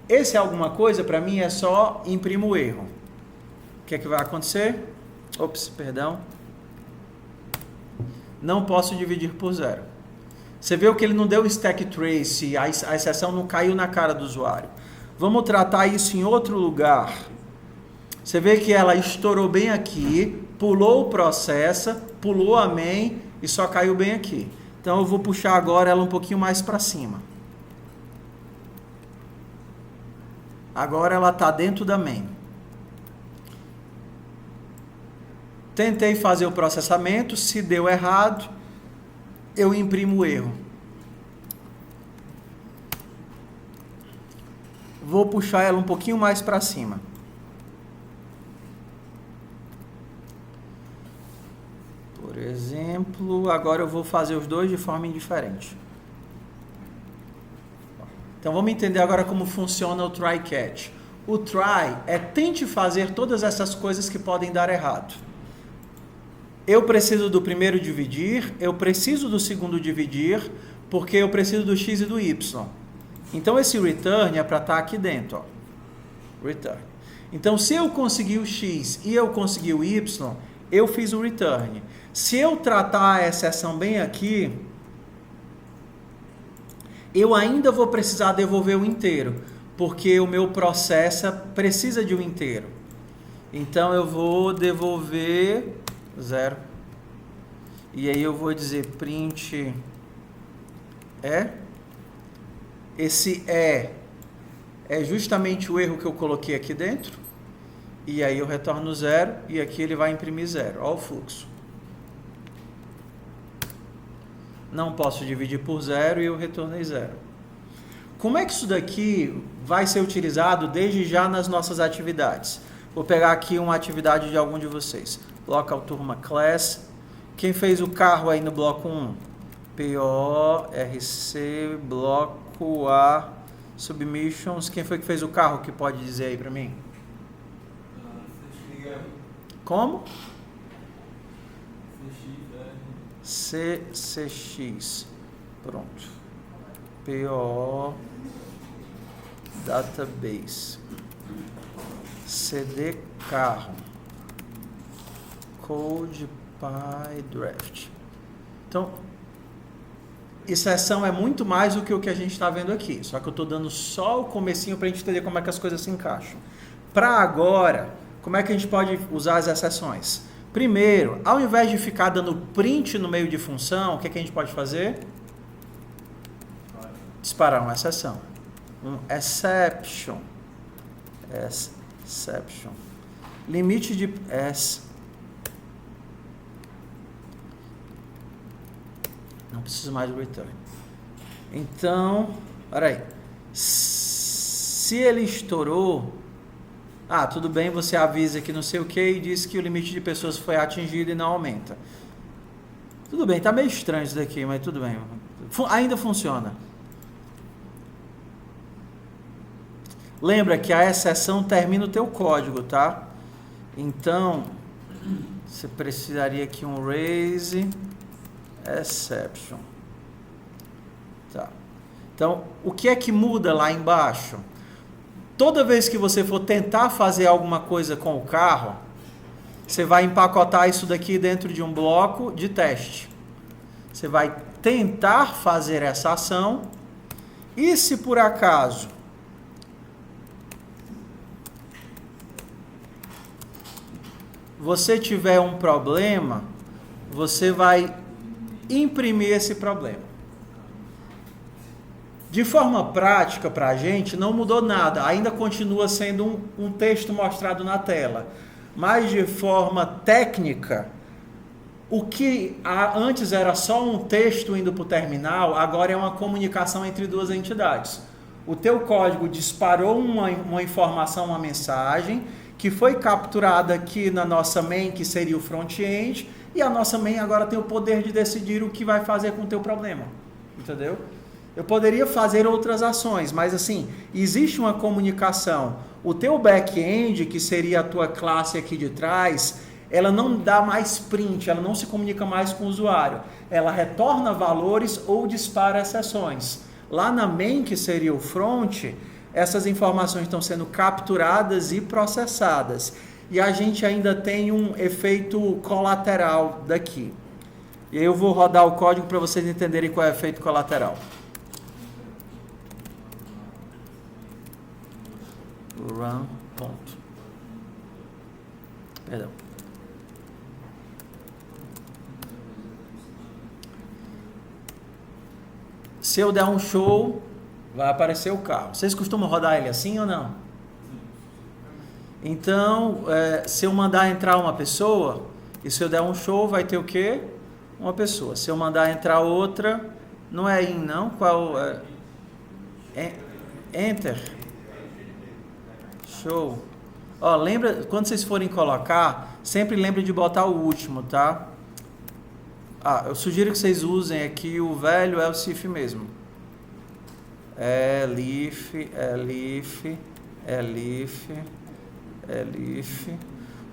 Esse alguma coisa, para mim, é só imprima o erro. O que é que vai acontecer? Ops, perdão. Não posso dividir por 0. Você viu que ele não deu stack trace, a exceção não caiu na cara do usuário. Vamos tratar isso em outro lugar. Você vê que ela estourou bem aqui, pulou o processa, pulou a main e só caiu bem aqui. Então eu vou puxar agora ela um pouquinho mais para cima. Agora ela está dentro da main. Tentei fazer o processamento, se deu errado, eu imprimo o erro. Vou puxar ela um pouquinho mais para cima. Por exemplo, agora eu vou fazer os dois de forma indiferente. Então vamos entender agora como funciona o try catch. O try é tente fazer todas essas coisas que podem dar errado. Eu preciso do primeiro dividir, eu preciso do segundo dividir, porque eu preciso do x e do y. Então esse return é para estar aqui dentro, ó. Return. Então se eu conseguir o x e eu conseguir o y, eu fiz o return. Se eu tratar a exceção bem aqui, eu ainda vou precisar devolver o inteiro, porque o meu processa precisa de um inteiro. Então eu vou devolver 0. E aí eu vou dizer print esse é justamente o erro que eu coloquei aqui dentro. E aí eu retorno 0 e aqui ele vai imprimir 0. Olha o fluxo. Não posso dividir por 0 e eu retornei 0. Como é que isso daqui vai ser utilizado desde já nas nossas atividades? Vou pegar aqui uma atividade de algum de vocês. Local turma class. Quem fez o carro aí no bloco 1? PORC, bloco A, submissions. Quem foi que fez o carro que pode dizer aí para mim? Como? CX, CCX. Pronto. PO Database. CD carro. Code PyDraft. Então, exceção é muito mais do que o que a gente está vendo aqui. Só que eu estou dando só o comecinho para a gente entender como é que as coisas se encaixam. Para agora, como é que a gente pode usar as exceções? Primeiro, ao invés de ficar dando print no meio de função, o que a gente pode fazer? Disparar uma exceção. Um exception. Exception. Limite de não preciso mais do return. Então, peraí. Se ele estourou, tudo bem, você avisa que não sei o que e diz que o limite de pessoas foi atingido e não aumenta. Tudo bem, tá meio estranho isso daqui, mas tudo bem. Ainda funciona. Lembra que a exceção termina o teu código, tá? Então, você precisaria aqui um raise exception. Tá. Então, o que é que muda lá embaixo? Toda vez que você for tentar fazer alguma coisa com o carro, você vai empacotar isso daqui dentro de um bloco de teste. Você vai tentar fazer essa ação e se por acaso você tiver um problema, você vai imprimir esse problema. De forma prática, para a gente, não mudou nada. Ainda continua sendo um texto mostrado na tela. Mas de forma técnica, o que antes era só um texto indo para o terminal, agora é uma comunicação entre duas entidades. O teu código disparou uma informação, uma mensagem, que foi capturada aqui na nossa main, que seria o front-end, e a nossa main agora tem o poder de decidir o que vai fazer com o teu problema. Entendeu? Eu poderia fazer outras ações, mas assim, existe uma comunicação. O teu back-end, que seria a tua classe aqui de trás, ela não dá mais print, ela não se comunica mais com o usuário. Ela retorna valores ou dispara exceções. Lá na main, que seria o front, essas informações estão sendo capturadas e processadas. E a gente ainda tem um efeito colateral daqui. E aí eu vou rodar o código para vocês entenderem qual é o efeito colateral. Run, ponto. Perdão. Se eu der um show, vai aparecer o carro. Vocês costumam rodar ele assim ou não? Então, se eu mandar entrar uma pessoa, e se eu der um show, vai ter o quê? Uma pessoa. Se eu mandar entrar outra, não é in, não? Qual? Enter. Show. Ó, lembra, quando vocês forem colocar, sempre lembre de botar o último, tá? Eu sugiro que vocês usem aqui o velho else mesmo. Elif.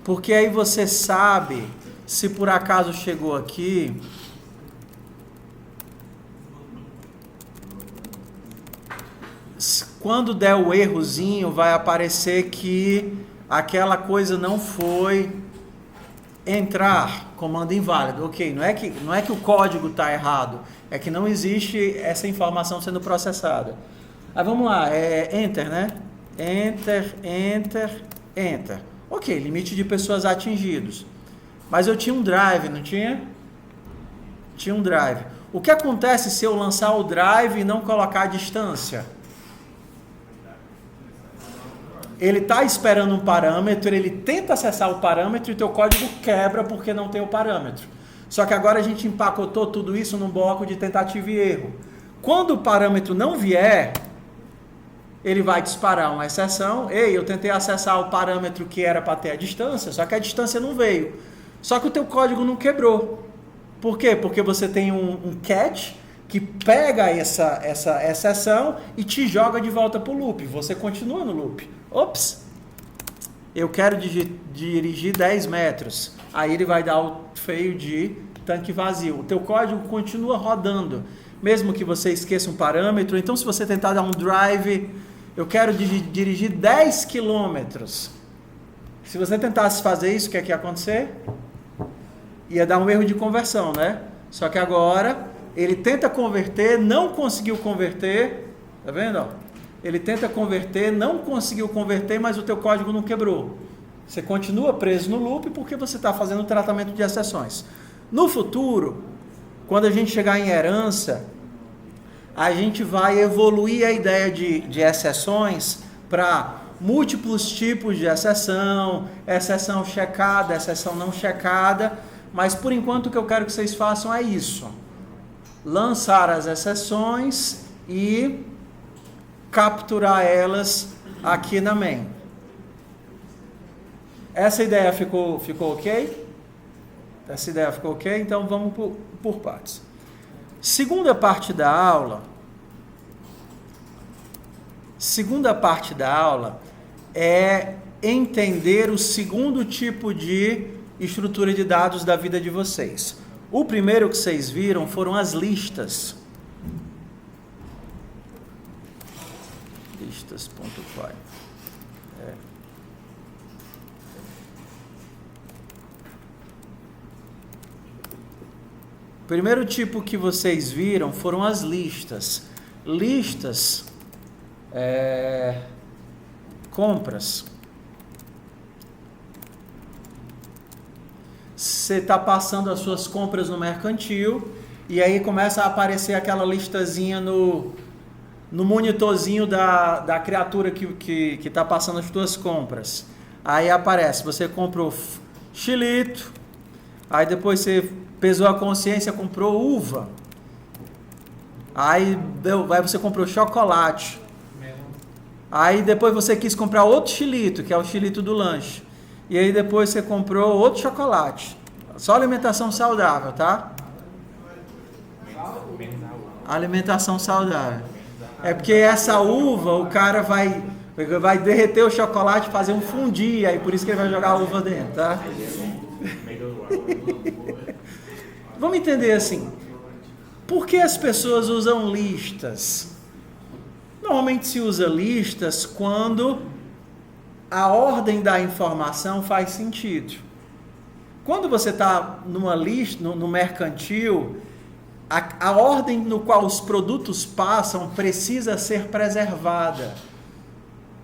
Porque aí você sabe, se por acaso chegou aqui, quando der o errozinho, vai aparecer que aquela coisa não foi entrar, comando inválido. Ok, não é que o código está errado, é que não existe essa informação sendo processada. Aí vamos lá, enter, né? Enter. Ok, limite de pessoas atingidos. Mas eu tinha um drive, não tinha? Tinha um drive. O que acontece se eu lançar o drive e não colocar a distância? Ele está esperando um parâmetro, ele tenta acessar o parâmetro e o teu código quebra porque não tem o parâmetro. Só que agora a gente empacotou tudo isso num bloco de tentativa e erro. Quando o parâmetro não vier, ele vai disparar uma exceção. Ei, eu tentei acessar o parâmetro que era para ter a distância, só que a distância não veio. Só que o teu código não quebrou. Por quê? Porque você tem um catch que pega essa exceção e te joga de volta para o loop. Você continua no loop. Ops! eu quero dirigir 10 metros. Aí ele vai dar o feio de tanque vazio. O teu código continua rodando, mesmo que você esqueça um parâmetro. Então, se você tentar dar um drive, eu quero dirigir 10 quilômetros. Se você tentasse fazer isso, o que é que ia acontecer? Ia dar um erro de conversão, né? Só que agora, ele tenta converter, não conseguiu converter. Tá vendo? Ó? Ele tenta converter, não conseguiu converter, mas o teu código não quebrou. Você continua preso no loop porque você está fazendo o tratamento de exceções. No futuro, quando a gente chegar em herança, a gente vai evoluir a ideia de exceções para múltiplos tipos de exceção checada, exceção não checada, mas por enquanto o que eu quero que vocês façam é isso: lançar as exceções e capturar elas aqui na main. Essa ideia ficou ok? Essa ideia ficou ok? Então vamos por partes. Segunda parte da aula é entender o segundo tipo de estrutura de dados da vida de vocês. O primeiro que vocês viram foram as listas. Listas.py. O primeiro tipo que vocês viram foram as listas. Listas, compras. Você está passando as suas compras no mercantil e aí começa a aparecer aquela listazinha no monitorzinho da criatura que está passando as suas compras. Aí aparece, você comprou xilito, aí depois você pesou a consciência, comprou uva, aí você comprou chocolate, aí depois você quis comprar outro xilito, que é o xilito do lanche, e aí depois você comprou outro chocolate. Só alimentação saudável, tá? Alimentação saudável. É porque essa uva, o cara vai derreter o chocolate e fazer um fondue, aí por isso que ele vai jogar a uva dentro, tá? Vamos entender assim, por que as pessoas usam listas? Normalmente se usa listas quando a ordem da informação faz sentido. Quando você está numa lista, no mercantil, a ordem no qual os produtos passam precisa ser preservada.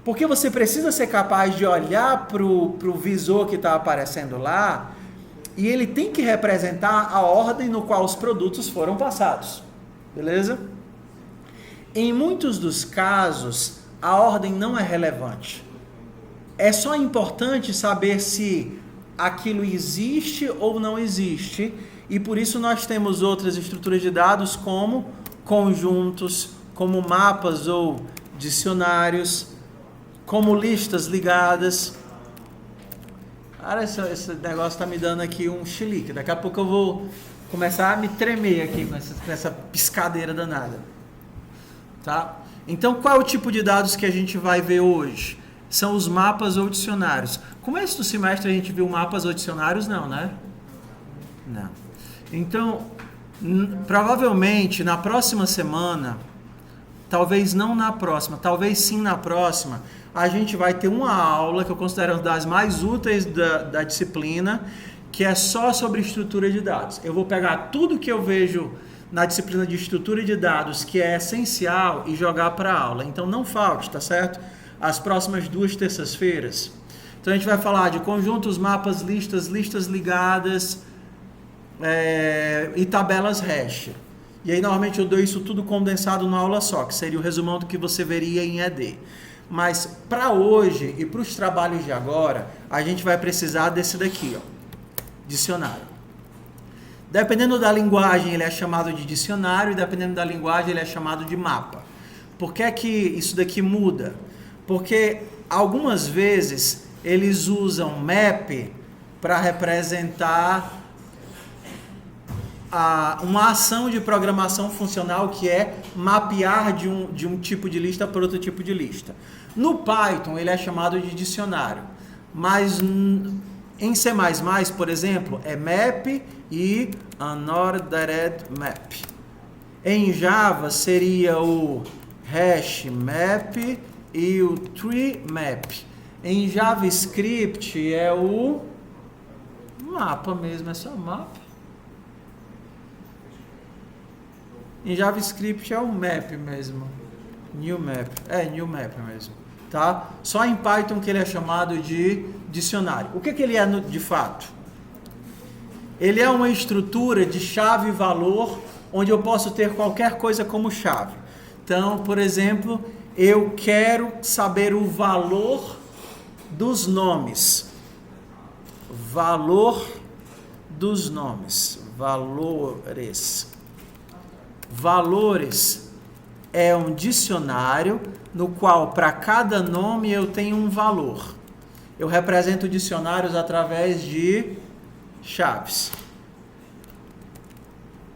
Porque você precisa ser capaz de olhar para o visor que está aparecendo lá e ele tem que representar a ordem no qual os produtos foram passados. Beleza? Em muitos dos casos, a ordem não é relevante. É só importante saber se aquilo existe ou não existe, e por isso nós temos outras estruturas de dados como conjuntos, como mapas ou dicionários, como listas ligadas. Cara, esse negócio está me dando aqui um chilique. Daqui a pouco eu vou começar a me tremer aqui com essa piscadeira danada. Tá? Então, qual é o tipo de dados que a gente vai ver hoje? São os mapas ou dicionários. Começo do semestre a gente viu mapas ou dicionários? Não, né? Não. Então, provavelmente na próxima semana, talvez não na próxima, talvez sim na próxima, a gente vai ter uma aula que eu considero uma das mais úteis da disciplina, que é só sobre estrutura de dados. Eu vou pegar tudo que eu vejo na disciplina de estrutura de dados, que é essencial, e jogar para a aula. Então não falte, tá certo? As próximas 2 terças-feiras. Então a gente vai falar de conjuntos, mapas, listas ligadas e tabelas hash. E aí normalmente eu dou isso tudo condensado numa aula só, que seria o resumão do que você veria em ED. Mas para hoje e para os trabalhos de agora, a gente vai precisar desse daqui, ó, dicionário. Dependendo da linguagem ele é chamado de dicionário e dependendo da linguagem ele é chamado de mapa. Por que é que isso daqui muda? Porque algumas vezes eles usam map para representar uma ação de programação funcional que é mapear de um tipo de lista para outro tipo de lista. No Python ele é chamado de dicionário, mas em C++, por exemplo, é map e unordered map. Em Java seria o hash map e o tree map. Em JavaScript é o mapa mesmo, é só mapa. Em JavaScript é o map mesmo. New map. É, new map mesmo. Tá? Só em Python que ele é chamado de dicionário. O que ele é de fato? Ele é uma estrutura de chave e valor, onde eu posso ter qualquer coisa como chave. Então, por exemplo, eu quero saber o valor dos nomes. Valor dos nomes. Valores. Valores é um dicionário no qual para cada nome eu tenho um valor. Eu represento dicionários através de chaves.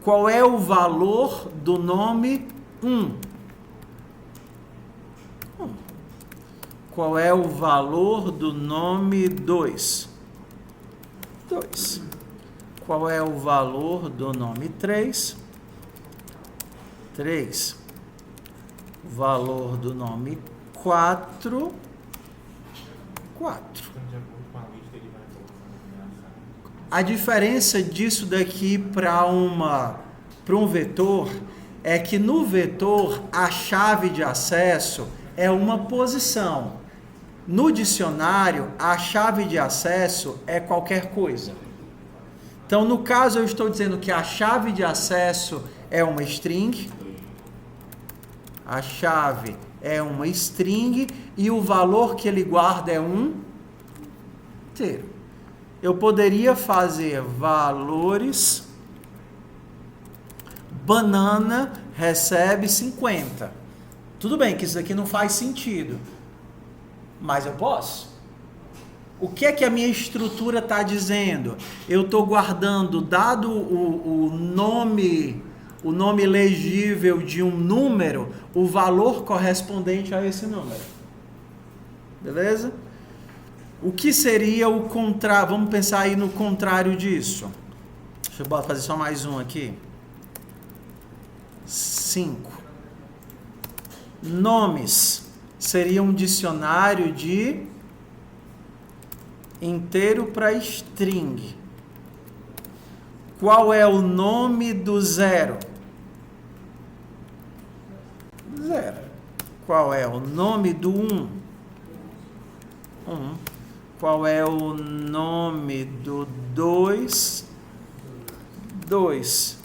Qual é o valor do nome 1? Qual é o valor do nome 2? 2. Qual é o valor do nome 3? 3. Valor do nome 4. 4. A diferença disso daqui para um vetor é que no vetor a chave de acesso é uma posição. No dicionário, a chave de acesso é qualquer coisa. Então, no caso, eu estou dizendo que a chave de acesso é uma string. A chave é uma string e o valor que ele guarda é um inteiro. Eu poderia fazer valores, banana recebe 50. Tudo bem que isso aqui não faz sentido, mas eu posso. O que é que a minha estrutura está dizendo? Eu estou guardando, dado o nome legível de um número, o valor correspondente a esse número. Beleza? O que seria o contrário? Vamos pensar aí no contrário disso. Deixa eu fazer só mais um aqui. 5. Nomes seria um dicionário de inteiro para string. Qual é o nome do 0? 0. Qual é o nome do 1? 1. Qual é o nome do 2? 2.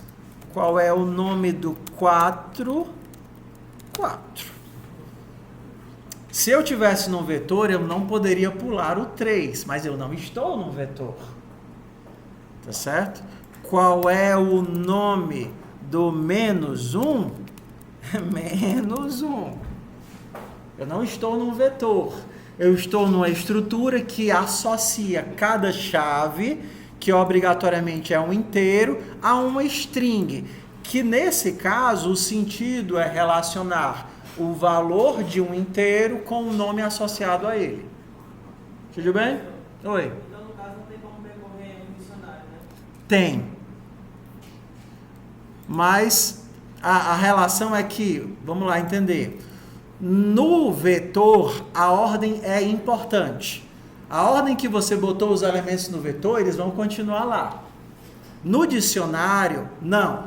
Qual é o nome do 4? 4. Se eu tivesse num vetor, eu não poderia pular o 3, mas eu não estou num vetor. Tá certo? Qual é o nome do menos 1? Menos 1. Eu não estou num vetor. Eu estou numa estrutura que associa cada chave, que obrigatoriamente é um inteiro, a uma string, que nesse caso o sentido é relacionar o valor de um inteiro com o nome associado a ele. Tudo bem? Oi. Então, no caso, não tem como percorrer um dicionário, né? Tem. Mas a relação é que, vamos lá entender, no vetor a ordem é importante. A ordem que você botou os elementos no vetor, eles vão continuar lá. No dicionário, não.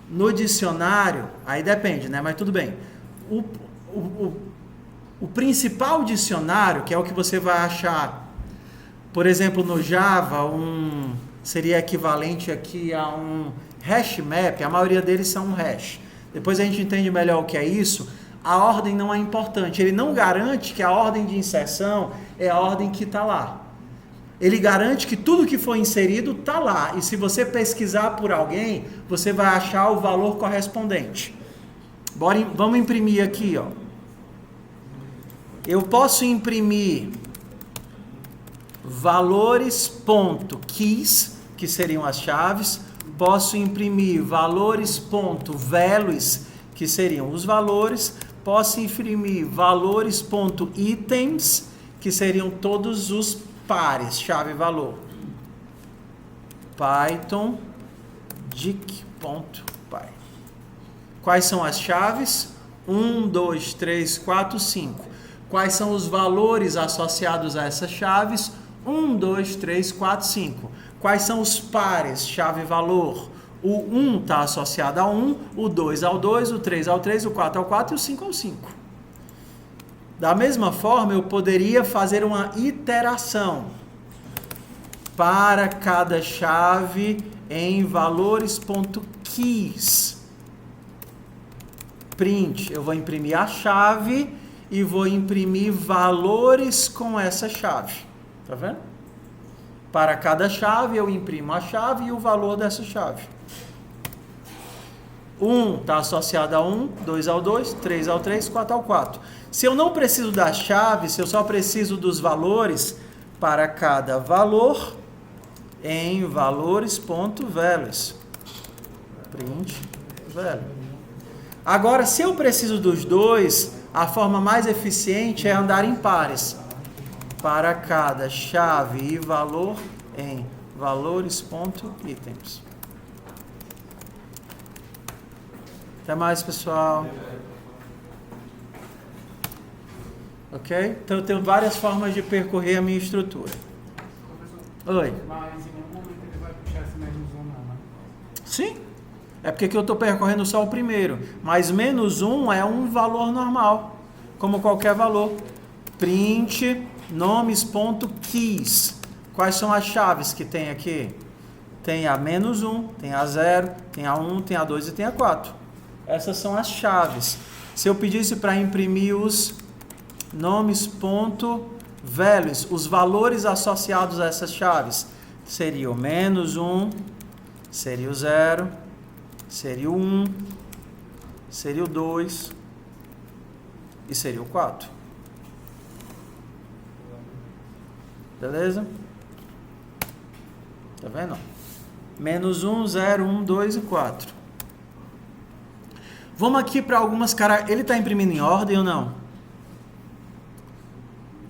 No dicionário, aí depende, né? Mas tudo bem. O principal dicionário, que é o que você vai achar, por exemplo, no Java, seria equivalente aqui a um hash map, a maioria deles são um hash. Depois a gente entende melhor o que é isso. A ordem não é importante, ele não garante que a ordem de inserção é a ordem que está lá. Ele garante que tudo que foi inserido está lá, e se você pesquisar por alguém, você vai achar o valor correspondente. Vamos imprimir aqui, ó. Eu posso imprimir valores.keys, que seriam as chaves. Posso imprimir valores.values, que seriam os valores. Posso imprimir valores.items, que seriam todos os pares, chave e valor. Python dic.py. Quais são as chaves? 1, 2, 3, 4, 5. Quais são os valores associados a essas chaves? 1, 2, 3, 4, 5. Quais são os pares, chave e valor? O 1 está associado ao 1, o 2 ao 2, o 3 ao 3, o 4 ao 4 e o 5 ao 5. Da mesma forma, eu poderia fazer uma iteração para cada chave em valores.keys. Print, eu vou imprimir a chave e vou imprimir valores com essa chave. Tá vendo? Para cada chave, eu imprimo a chave e o valor dessa chave. 1 está associado a 1, 2 ao 2, 3 ao 3, 4 ao 4. Se eu não preciso da chave, se eu só preciso dos valores, para cada valor em valores.values. Print value. Agora, se eu preciso dos dois, a forma mais eficiente é andar em pares. Para cada chave e valor em valores.items. Até mais, pessoal. Ok? Então eu tenho várias formas de percorrer a minha estrutura. Oi. Mas em nenhum momento ele vai puxar esse menos 1 não, né? Sim. É porque eu estou percorrendo só o primeiro. Mas menos 1 é um valor normal. Como qualquer valor. Print nomes.keys. Quais são as chaves que tem aqui? Tem a menos 1, tem a 0, tem a 1, tem a 2 e tem a 4. Essas são as chaves. Se eu pedisse para imprimir os nomes.values, os valores associados a essas chaves, seria o menos 1, seria o 0, seria o 1, seria o 2 e seria o 4. Beleza? Tá vendo? Menos 1, 0, 1, 2 e 4. Vamos aqui para algumas características. Ele está imprimindo em ordem ou não?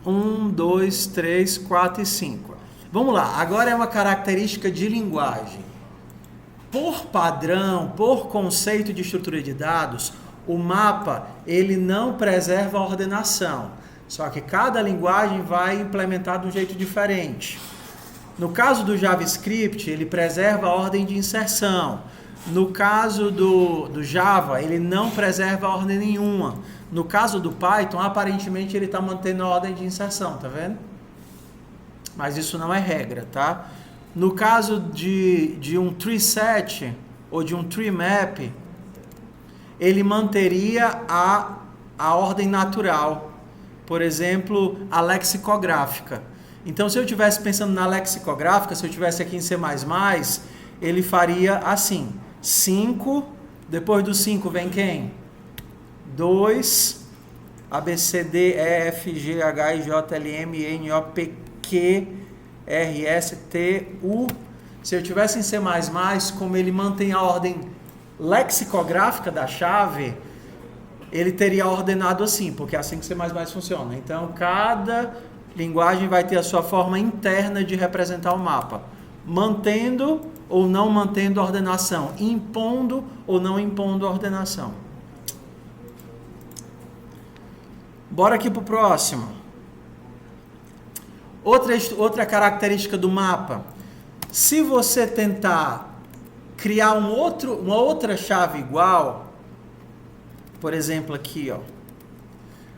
1, 2, 3, 4 e 5. Vamos lá. Agora é uma característica de linguagem. Por padrão, por conceito de estrutura de dados, o mapa ele não preserva a ordenação. Só que cada linguagem vai implementar de um jeito diferente. No caso do JavaScript, ele preserva a ordem de inserção. No caso do Java, ele não preserva a ordem nenhuma. No caso do Python, aparentemente ele está mantendo a ordem de inserção, tá vendo? Mas isso não é regra, tá? No caso de um tree set ou de um tree map, ele manteria a ordem natural. Por exemplo, a lexicográfica. Então, se eu estivesse pensando na lexicográfica, se eu estivesse aqui em C++, ele faria assim. 5, depois do 5 vem quem? 2, A, B, C, D, E, F, G, H, I, J, L, M, N, O, P, Q, R, S, T, U. Se eu tivesse em C++, como ele mantém a ordem lexicográfica da chave, ele teria ordenado assim, porque é assim que C++ funciona. Então, cada linguagem vai ter a sua forma interna de representar o mapa, mantendo ou não mantendo a ordenação, impondo ou não impondo a ordenação. Bora aqui para o próximo. Outra característica do mapa. Se você tentar criar uma outra chave igual, por exemplo aqui, ó.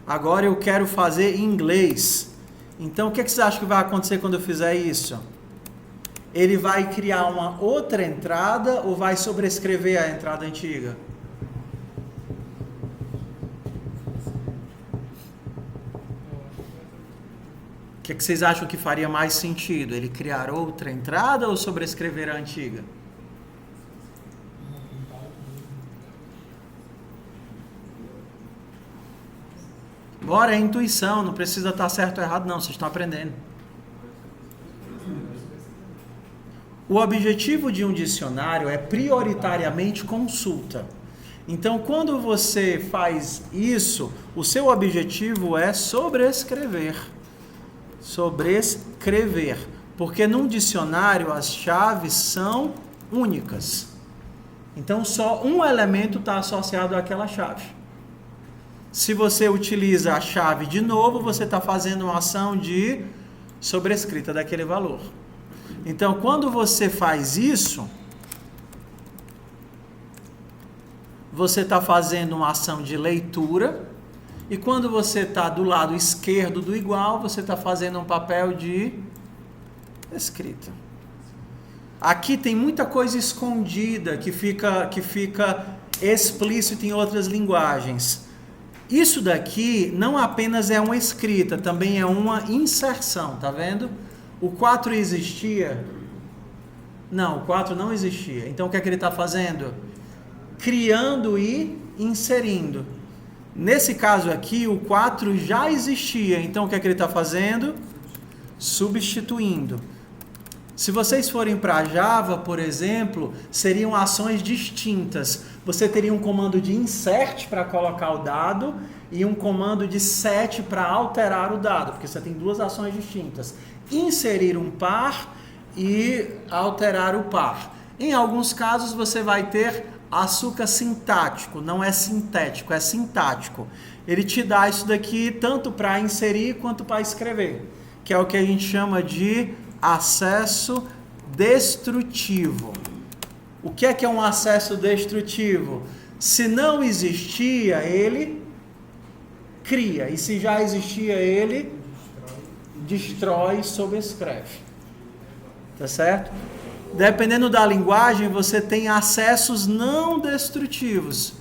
Agora eu quero fazer em inglês. Então, o que vocês acham que vai acontecer quando eu fizer isso? Ele vai criar uma outra entrada ou vai sobrescrever a entrada antiga? O que vocês acham que faria mais sentido? Ele criar outra entrada ou sobrescrever a antiga? Bora, é intuição, não precisa estar certo ou errado não, vocês estão aprendendo. O objetivo de um dicionário é prioritariamente consulta. Então, quando você faz isso, o seu objetivo é sobrescrever. Sobrescrever. Porque num dicionário as chaves são únicas. Então só um elemento está associado àquela chave. Se você utiliza a chave de novo, você está fazendo uma ação de sobrescrita daquele valor. Então quando você faz isso, você está fazendo uma ação de leitura. E quando você está do lado esquerdo do igual, você está fazendo um papel de escrita. Aqui tem muita coisa escondida que fica explícito em outras linguagens. Isso daqui não apenas é uma escrita, também é uma inserção, tá vendo? O 4 existia? Não, o 4 não existia. Então o que é que ele está fazendo? Criando e inserindo. Nesse caso aqui, o 4 já existia. Então o que é que ele está fazendo? Substituindo. Se vocês forem para Java, por exemplo, seriam ações distintas. Você teria um comando de insert para colocar o dado e um comando de set para alterar o dado, porque você tem duas ações distintas. Inserir um par e alterar o par. Em alguns casos você vai ter açúcar sintático, não é sintético, é sintático. Ele te dá isso daqui tanto para inserir quanto para escrever, que é o que a gente chama de acesso destrutivo. O que é um acesso destrutivo? Se não existia, ele cria. E se já existia, ele destrói e sobrescreve. Tá certo? Dependendo da linguagem, você tem acessos não destrutivos.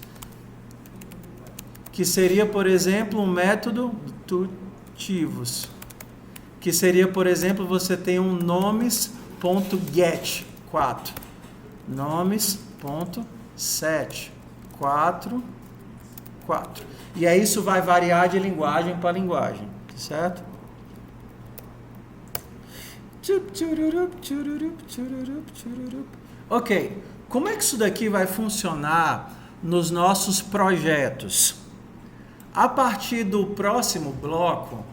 Que seria, por exemplo, um método destrutivos. Que seria, por exemplo, você tem um nomes.get 4. Nomes.set 4. E aí isso vai variar de linguagem para linguagem, certo? Ok, como é que isso daqui vai funcionar nos nossos projetos? A partir do próximo bloco,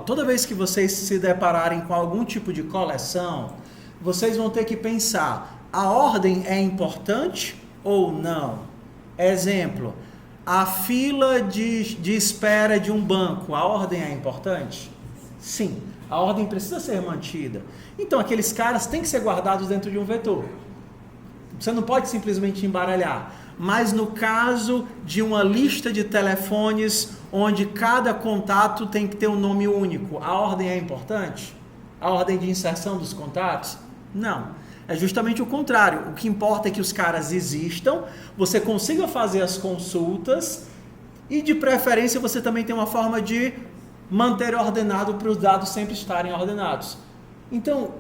toda vez que vocês se depararem com algum tipo de coleção, vocês vão ter que pensar, a ordem é importante ou não? Exemplo, a fila de espera de um banco, a ordem é importante? Sim, a ordem precisa ser mantida. Então, aqueles caras têm que ser guardados dentro de um vetor. Você não pode simplesmente embaralhar. Mas no caso de uma lista de telefones, onde cada contato tem que ter um nome único, a ordem é importante? A ordem de inserção dos contatos? Não. É justamente o contrário. O que importa é que os caras existam, você consiga fazer as consultas e, de preferência, você também tem uma forma de manter ordenado para os dados sempre estarem ordenados. Então,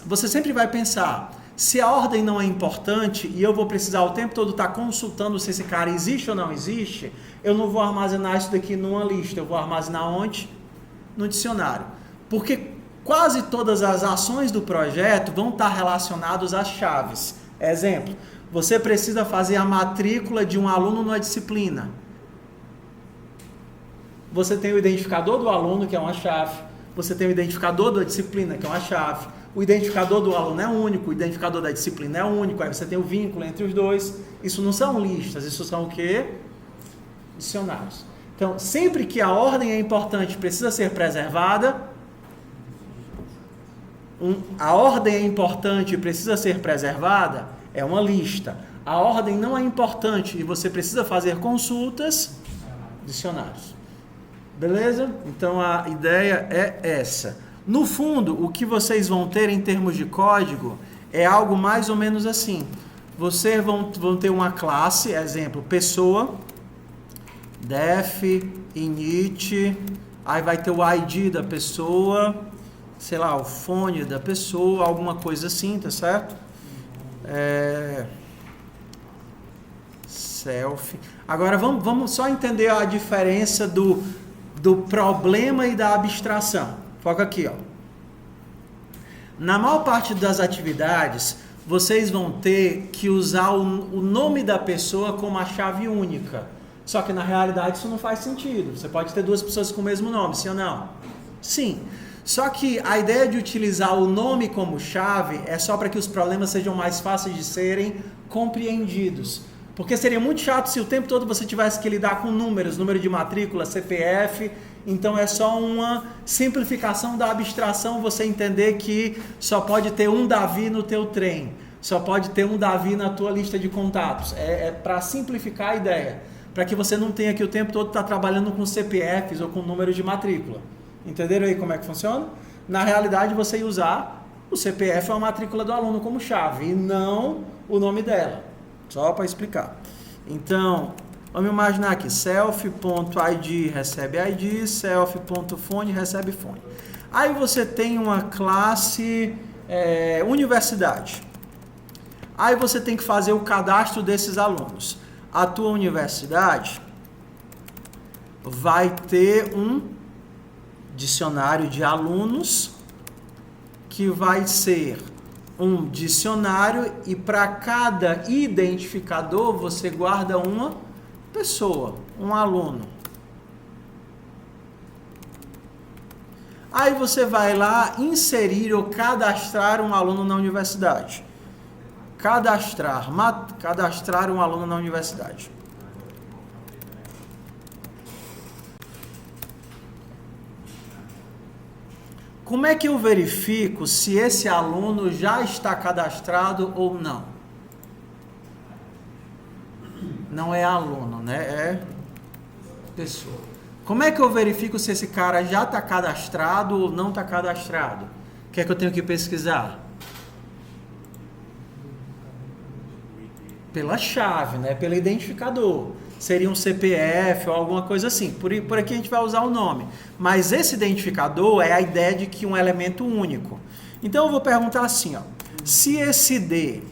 você sempre vai pensar, se a ordem não é importante e eu vou precisar o tempo todo estar consultando se esse cara existe ou não existe, eu não vou armazenar isso daqui numa lista, eu vou armazenar onde? No dicionário. Porque quase todas as ações do projeto vão estar relacionadas às chaves. Exemplo, você precisa fazer a matrícula de um aluno numa disciplina. Você tem o identificador do aluno, que é uma chave. Você tem o identificador da disciplina, que é uma chave. O identificador do aluno é único, o identificador da disciplina é único. Aí você tem o vínculo entre os dois. Isso não são listas, isso são o quê? Dicionários. Então, sempre que a ordem é importante, precisa ser preservada. A ordem é importante e precisa ser preservada, é uma lista. A ordem não é importante e você precisa fazer consultas, dicionários. Beleza? Então a ideia é essa. No fundo, o que vocês vão ter em termos de código é algo mais ou menos assim. Vocês vão ter uma classe, exemplo, pessoa, def, init, aí vai ter o ID da pessoa, sei lá, o fone da pessoa, alguma coisa assim, tá certo? Selfie. Agora vamos só entender a diferença do problema e da abstração. Foca aqui, ó. Na maior parte das atividades, vocês vão ter que usar o nome da pessoa como a chave única. Só que na realidade isso não faz sentido. Você pode ter duas pessoas com o mesmo nome, sim ou não? Sim. Só que a ideia de utilizar o nome como chave é só para que os problemas sejam mais fáceis de serem compreendidos. Porque seria muito chato se o tempo todo você tivesse que lidar com números, número de matrícula, CPF. Então é só uma simplificação da abstração você entender que só pode ter um Davi no teu trem, só pode ter um Davi na tua lista de contatos. É para simplificar a ideia, para que você não tenha que o tempo todo estar trabalhando com CPFs ou com números de matrícula. Entenderam aí como é que funciona? Na realidade você ia usar o CPF ou a matrícula do aluno como chave e não o nome dela. Só para explicar. Então, vamos imaginar aqui, self.id recebe ID, self.phone recebe phone. Aí você tem uma classe universidade. Aí você tem que fazer o cadastro desses alunos. A tua universidade vai ter um dicionário de alunos que vai ser um dicionário e para cada identificador você guarda uma pessoa, um aluno. Aí você vai lá inserir ou cadastrar um aluno na universidade. Cadastrar um aluno na universidade. Como é que eu verifico se esse aluno já está cadastrado ou não? Não é aluno, né? É pessoa. Como é que eu verifico se esse cara já está cadastrado ou não está cadastrado? O que é que eu tenho que pesquisar? Pela chave, né? Pelo identificador. Seria um CPF ou alguma coisa assim. Por aqui a gente vai usar o nome. Mas esse identificador é a ideia de que um elemento único. Então eu vou perguntar assim, ó. Se esse D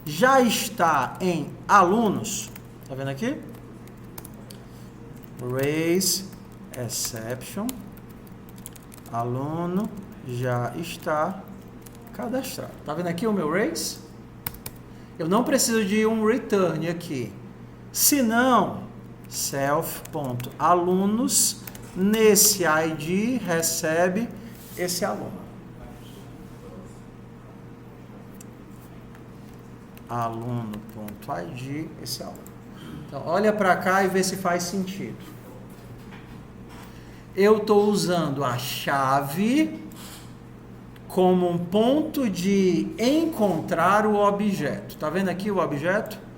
já está em alunos, tá vendo aqui? Raise exception, aluno já está cadastrado. Tá vendo aqui o meu raise? Eu não preciso de um return aqui. Se não, self.alunos, nesse ID recebe esse aluno. Aluno.id, esse aluno. Então, olha para cá e vê se faz sentido. Eu estou usando a chave como um ponto de encontrar o objeto. Tá vendo aqui o objeto?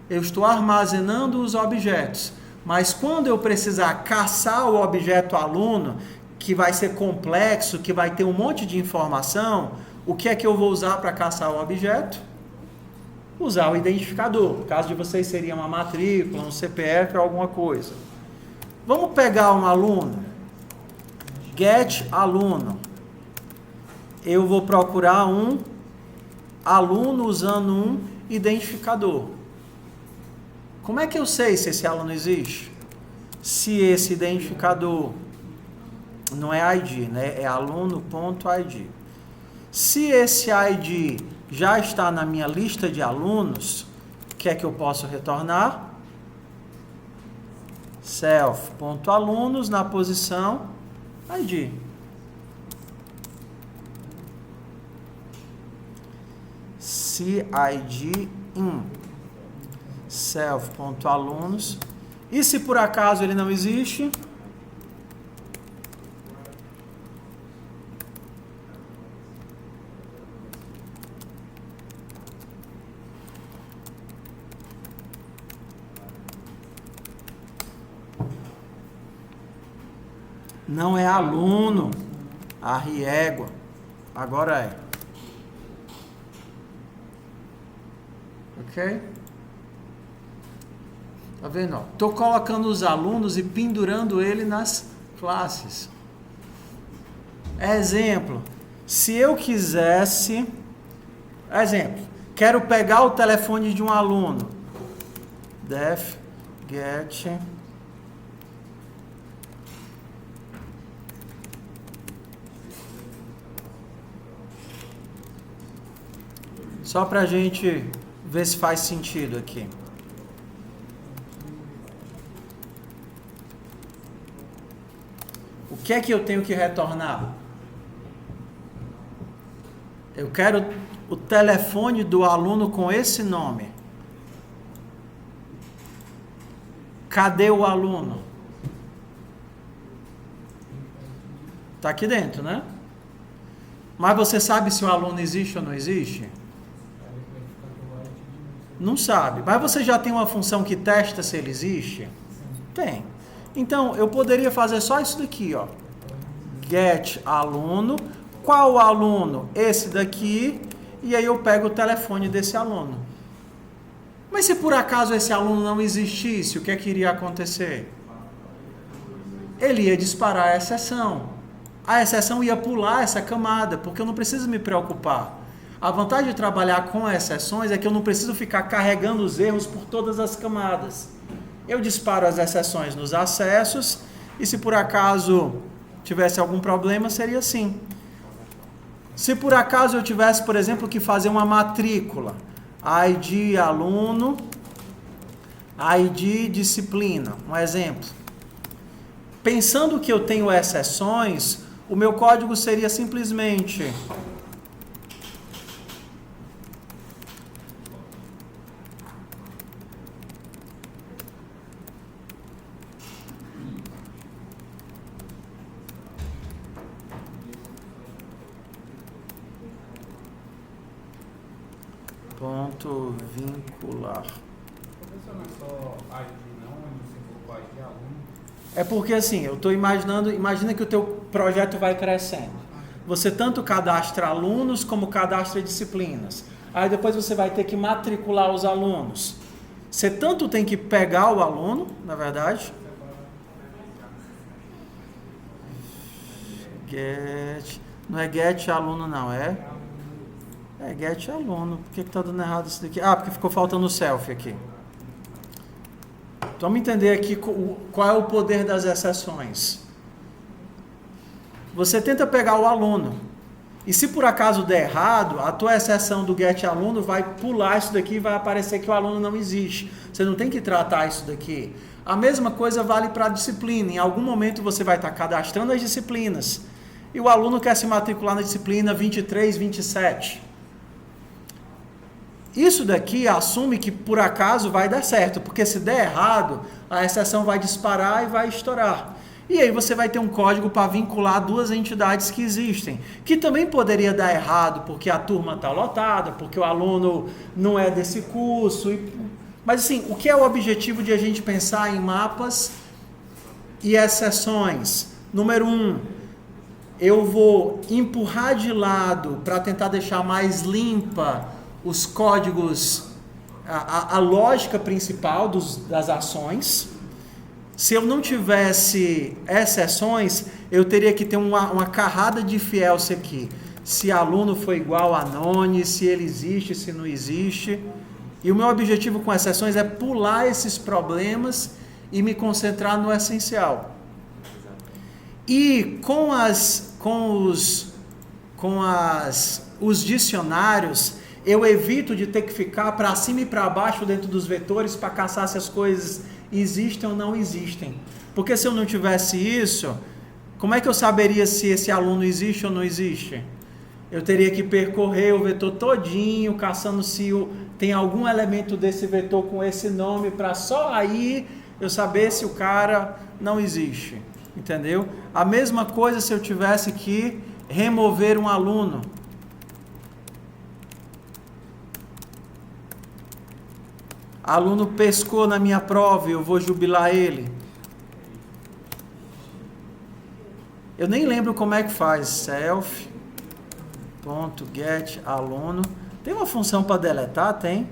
Eu estou armazenando os objetos, mas quando eu precisar caçar o objeto aluno, que vai ser complexo, que vai ter um monte de informação, o que é que eu vou usar para caçar o objeto? Usar o identificador. No caso de vocês seria uma matrícula, um CPF ou alguma coisa. Vamos pegar um aluno. Get aluno. Eu vou procurar um aluno usando um identificador. Como é que eu sei se esse aluno existe? Se esse identificador não é ID, né? É aluno.id. Se esse ID já está na minha lista de alunos, o que é que eu posso retornar? Self.alunos na posição ID. Se ID in self.alunos. E se por acaso ele não existe? Não é aluno. A riégua. Agora é. Ok? Tá vendo? Estou colocando os alunos e pendurando ele nas classes. Exemplo. Se eu quisesse... Exemplo. Quero pegar o telefone de um aluno. Def get... Só para a gente ver se faz sentido aqui. que é que eu tenho que retornar? Eu quero o telefone do aluno com esse nome. Cadê o aluno? Está aqui dentro, né? Mas você sabe se o aluno existe ou não existe? Não sabe. Mas você já tem uma função que testa se ele existe? Tem. Então, eu poderia fazer só isso daqui, ó. Get aluno. Qual aluno? Esse daqui. E aí eu pego o telefone desse aluno. Mas se por acaso esse aluno não existisse, o que é que iria acontecer? Ele ia disparar a exceção. A exceção ia pular essa camada, porque eu não preciso me preocupar. A vantagem de trabalhar com exceções é que eu não preciso ficar carregando os erros por todas as camadas. Eu disparo as exceções nos acessos, e se por acaso tivesse algum problema, seria assim. Se por acaso eu tivesse, por exemplo, que fazer uma matrícula, ID aluno, ID disciplina, um exemplo. Pensando que eu tenho exceções, o meu código seria simplesmente ponto vincular. Professor, não é só ID não, onde você colocou ID aluno? É porque assim, eu estou imagina que o teu projeto vai crescendo. Você tanto cadastra alunos como cadastra disciplinas. Aí depois você vai ter que matricular os alunos. Você tanto tem que pegar o aluno, na verdade. Get, não é get aluno não, é get aluno. Por que está dando errado isso daqui? Ah, porque ficou faltando o selfie aqui. Então, vamos entender aqui qual é o poder das exceções. Você tenta pegar o aluno. E se por acaso der errado, a tua exceção do get aluno vai pular isso daqui e vai aparecer que o aluno não existe. Você não tem que tratar isso daqui. A mesma coisa vale para a disciplina. Em algum momento você vai estar cadastrando as disciplinas. E o aluno quer se matricular na disciplina 23, 27. Isso daqui assume que por acaso vai dar certo, porque se der errado, a exceção vai disparar e vai estourar. E aí você vai ter um código para vincular duas entidades que existem, que também poderia dar errado, porque a turma está lotada, porque o aluno não é desse curso. Mas assim, o que é o objetivo de a gente pensar em mapas e exceções? Número 1, eu vou empurrar de lado para tentar deixar mais limpa os códigos, a lógica principal das ações. Se eu não tivesse exceções, eu teria que ter uma carrada de if else aqui. Se aluno foi igual a none, se ele existe, se não existe. E o meu objetivo com exceções é pular esses problemas e me concentrar no essencial. E os dicionários, eu evito de ter que ficar para cima e para baixo dentro dos vetores para caçar se as coisas existem ou não existem. Porque se eu não tivesse isso, como é que eu saberia se esse aluno existe ou não existe? Eu teria que percorrer o vetor todinho, caçando se tem algum elemento desse vetor com esse nome, para só aí eu saber se o cara não existe. Entendeu? A mesma coisa se eu tivesse que remover um aluno. Aluno pescou na minha prova e eu vou jubilar ele. Eu nem lembro como é que faz. Self.get aluno. Tem uma função para deletar? Tem.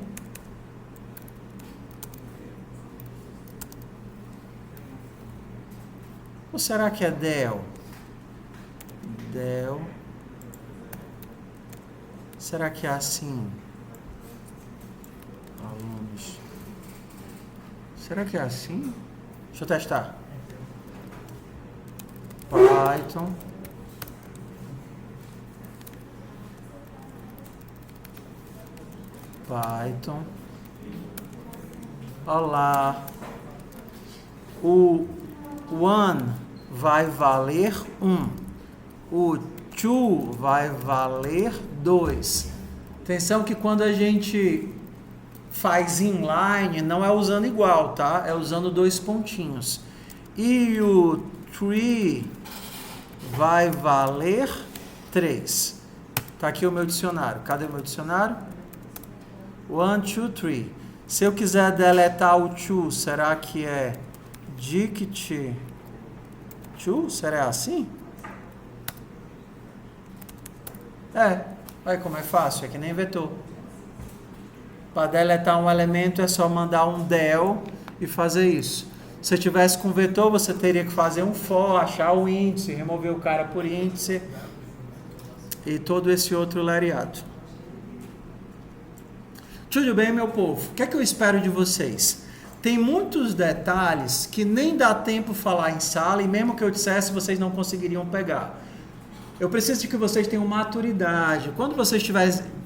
Ou será que é del? Del. Será que é assim? Alunos. Será que é assim? Deixa eu testar. Python. Olá. O one vai valer 1. O to vai valer 2. Atenção que quando a gente faz inline, não é usando igual, tá? É usando 2 pontinhos. E o tree vai valer 3. Tá aqui o meu dicionário. Cadê o meu dicionário? 1, 2, 3. Se eu quiser deletar o to, será que é dict to? Será assim? Olha como é fácil, é que nem vetor. Para deletar um elemento é só mandar um del e fazer isso. Se tivesse com vetor, você teria que fazer um for, achar o índice, remover o cara por índice e todo esse outro lariado. Tudo bem, meu povo? O que é que eu espero de vocês? Tem muitos detalhes que nem dá tempo falar em sala e mesmo que eu dissesse, vocês não conseguiriam pegar. Eu preciso de que vocês tenham maturidade. Quando vocês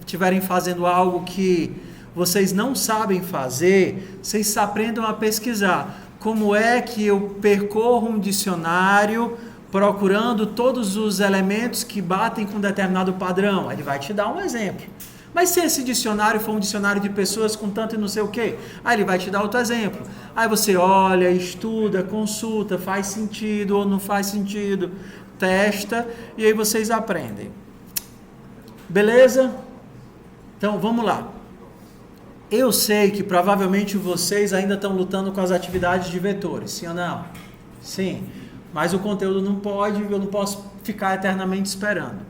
estiverem fazendo algo que vocês não sabem fazer, vocês aprendam a pesquisar. Como é que eu percorro um dicionário procurando todos os elementos que batem com um determinado padrão? Ele vai te dar um exemplo. Mas se esse dicionário for um dicionário de pessoas com tanto e não sei o quê, aí ele vai te dar outro exemplo. Aí você olha, estuda, consulta, faz sentido ou não faz sentido, testa e aí vocês aprendem. Beleza? Então vamos lá. Eu sei que provavelmente vocês ainda estão lutando com as atividades de vetores, sim ou não? Sim, mas o conteúdo não pode, eu não posso ficar eternamente esperando.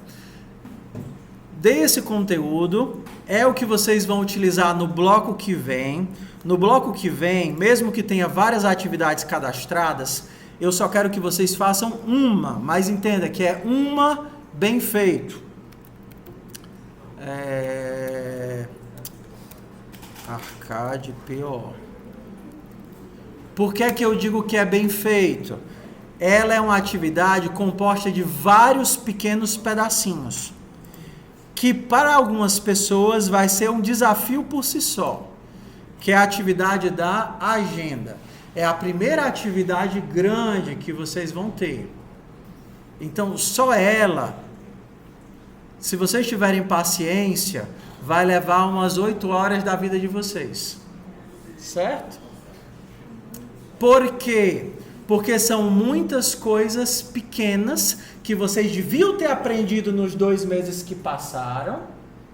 Desse conteúdo é o que vocês vão utilizar no bloco que vem. No bloco que vem, mesmo que tenha várias atividades cadastradas, eu só quero que vocês façam uma, mas entenda que é uma bem feito. Arcade PO. Por que que eu digo que é bem feito? Ela é uma atividade composta de vários pequenos pedacinhos, que para algumas pessoas vai ser um desafio por si só, que é a atividade da agenda. É a primeira atividade grande que vocês vão ter. Então, só ela, se vocês tiverem paciência, vai levar umas 8 horas da vida de vocês. Certo? Por quê? Porque são muitas coisas pequenas que vocês deviam ter aprendido nos 2 meses que passaram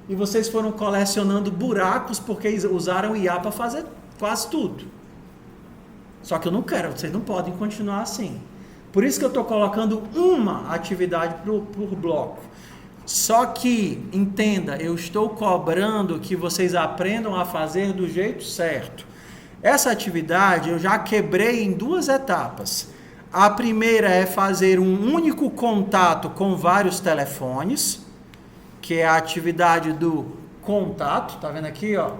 e vocês foram colecionando buracos porque usaram IA para fazer quase tudo. Só que eu não quero, vocês não podem continuar assim. Por isso que eu estou colocando uma atividade por bloco. Só que, entenda, eu estou cobrando que vocês aprendam a fazer do jeito certo. Essa atividade eu já quebrei em 2 etapas. A primeira é fazer um único contato com vários telefones, que é a atividade do contato, tá vendo aqui, ó?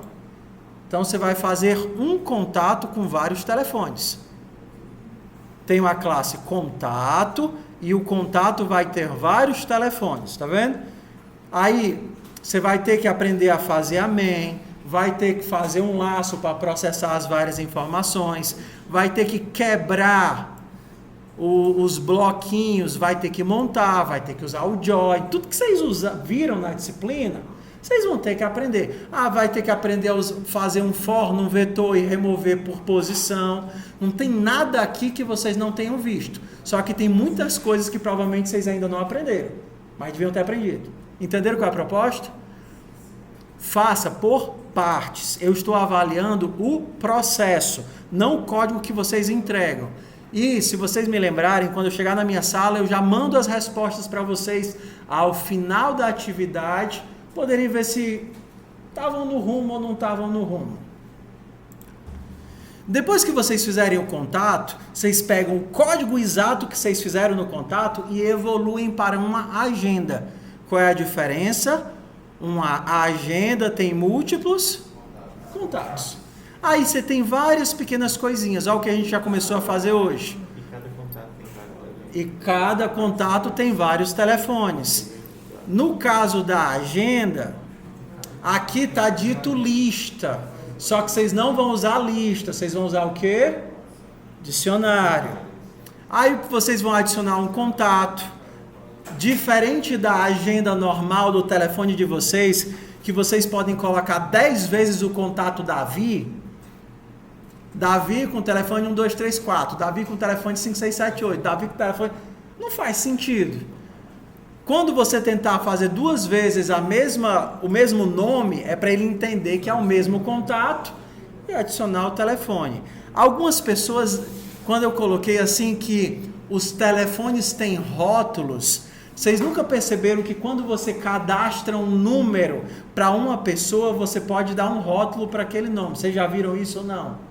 Então você vai fazer um contato com vários telefones. Tem uma classe contato e o contato vai ter vários telefones, tá vendo? Aí você vai ter que aprender a fazer a main, vai ter que fazer um laço para processar as várias informações, vai ter que quebrar os bloquinhos, vai ter que montar, vai ter que usar o join, tudo que vocês viram na disciplina, vocês vão ter que aprender. Vai ter que aprender a fazer um for num vetor e remover por posição. Não tem nada aqui que vocês não tenham visto. Só que tem muitas coisas que provavelmente vocês ainda não aprenderam, mas deviam ter aprendido. Entenderam qual é a proposta? Faça por partes. Eu estou avaliando o processo, não o código que vocês entregam. E se vocês me lembrarem, quando eu chegar na minha sala, eu já mando as respostas para vocês ao final da atividade, poderem ver se estavam no rumo ou não estavam no rumo. Depois que vocês fizerem o contato, vocês pegam o código exato que vocês fizeram no contato e evoluem para uma agenda. Qual é a diferença? A agenda tem múltiplos contatos. Aí você tem várias pequenas coisinhas. Olha o que a gente já começou a fazer hoje. E cada contato tem vários telefones. No caso da agenda, aqui está dito lista. Só que vocês não vão usar lista. Vocês vão usar o quê? Dicionário. Aí vocês vão adicionar um contato, diferente da agenda normal do telefone de vocês, que vocês podem colocar 10 vezes o contato Davi com o telefone 1234, Davi com o telefone 5678, Davi com o telefone... Não faz sentido. Quando você tentar fazer 2 vezes o mesmo nome, é para ele entender que é o mesmo contato e adicionar o telefone. Algumas pessoas, quando eu coloquei assim que os telefones têm rótulos, vocês nunca perceberam que quando você cadastra um número para uma pessoa, você pode dar um rótulo para aquele nome? Vocês já viram isso ou não?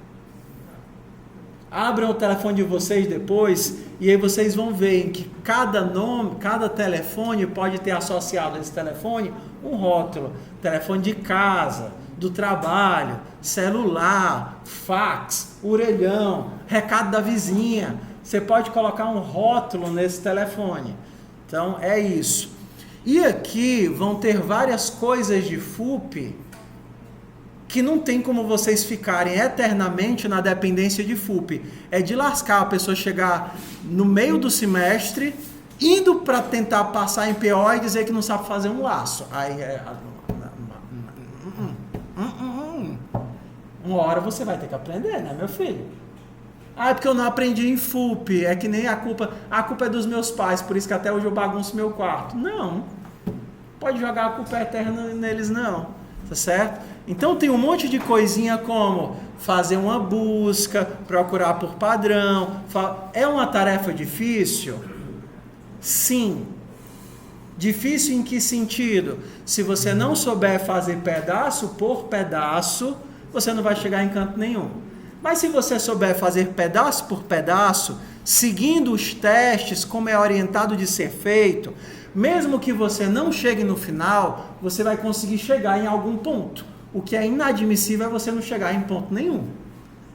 Abram o telefone de vocês depois e aí vocês vão ver que cada nome, cada telefone pode ter associado a esse telefone um rótulo. Telefone de casa, do trabalho, celular, fax, orelhão, recado da vizinha. Você pode colocar um rótulo nesse telefone. Então é isso. E aqui vão ter várias coisas de FUP que não tem como vocês ficarem eternamente na dependência de FUP. É de lascar a pessoa chegar no meio do semestre, indo para tentar passar em PO e dizer que não sabe fazer um laço. Aí uma hora você vai ter que aprender, né, meu filho? Ah, é porque eu não aprendi em FUP, é que nem a culpa é dos meus pais, por isso que até hoje eu bagunço meu quarto. Não, pode jogar a culpa eterna neles não, tá certo? Então tem um monte de coisinha como fazer uma busca, procurar por padrão. É uma tarefa difícil? Sim. Difícil em que sentido? Se você não souber fazer pedaço por pedaço, você não vai chegar em canto nenhum. Mas se você souber fazer pedaço por pedaço, seguindo os testes, como é orientado de ser feito, mesmo que você não chegue no final, você vai conseguir chegar em algum ponto. O que é inadmissível é você não chegar em ponto nenhum.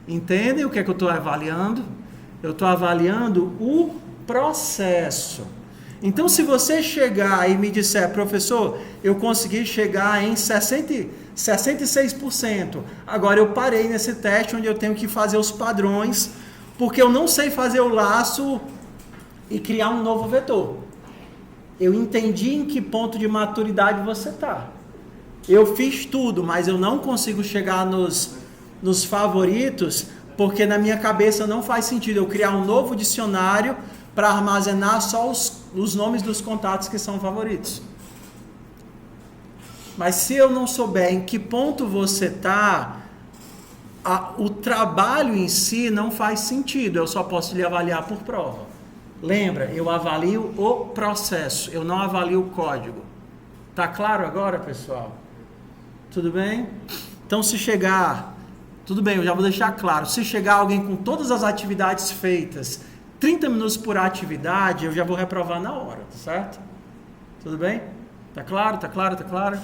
Entendem o que é que eu estou avaliando? Eu estou avaliando o processo. Então, se você chegar e me disser, professor, eu consegui chegar em 66%, agora eu parei nesse teste onde eu tenho que fazer os padrões, porque eu não sei fazer o laço e criar um novo vetor. Eu entendi em que ponto de maturidade você está. Eu fiz tudo, mas eu não consigo chegar nos favoritos, porque na minha cabeça não faz sentido eu criar um novo dicionário para armazenar só os nomes dos contatos que são favoritos. Mas se eu não souber em que ponto você está, o trabalho em si não faz sentido, eu só posso lhe avaliar por prova. Lembra, eu avalio o processo, eu não avalio o código. Tá claro agora, pessoal? Tudo bem? Então, se chegar... Tudo bem, eu já vou deixar claro. Se chegar alguém com todas as atividades feitas, 30 minutos por atividade, eu já vou reprovar na hora, tá certo? Tudo bem? Tá claro? Tá claro? Tá claro?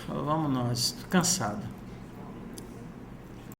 Vamos nós. Tô cansado.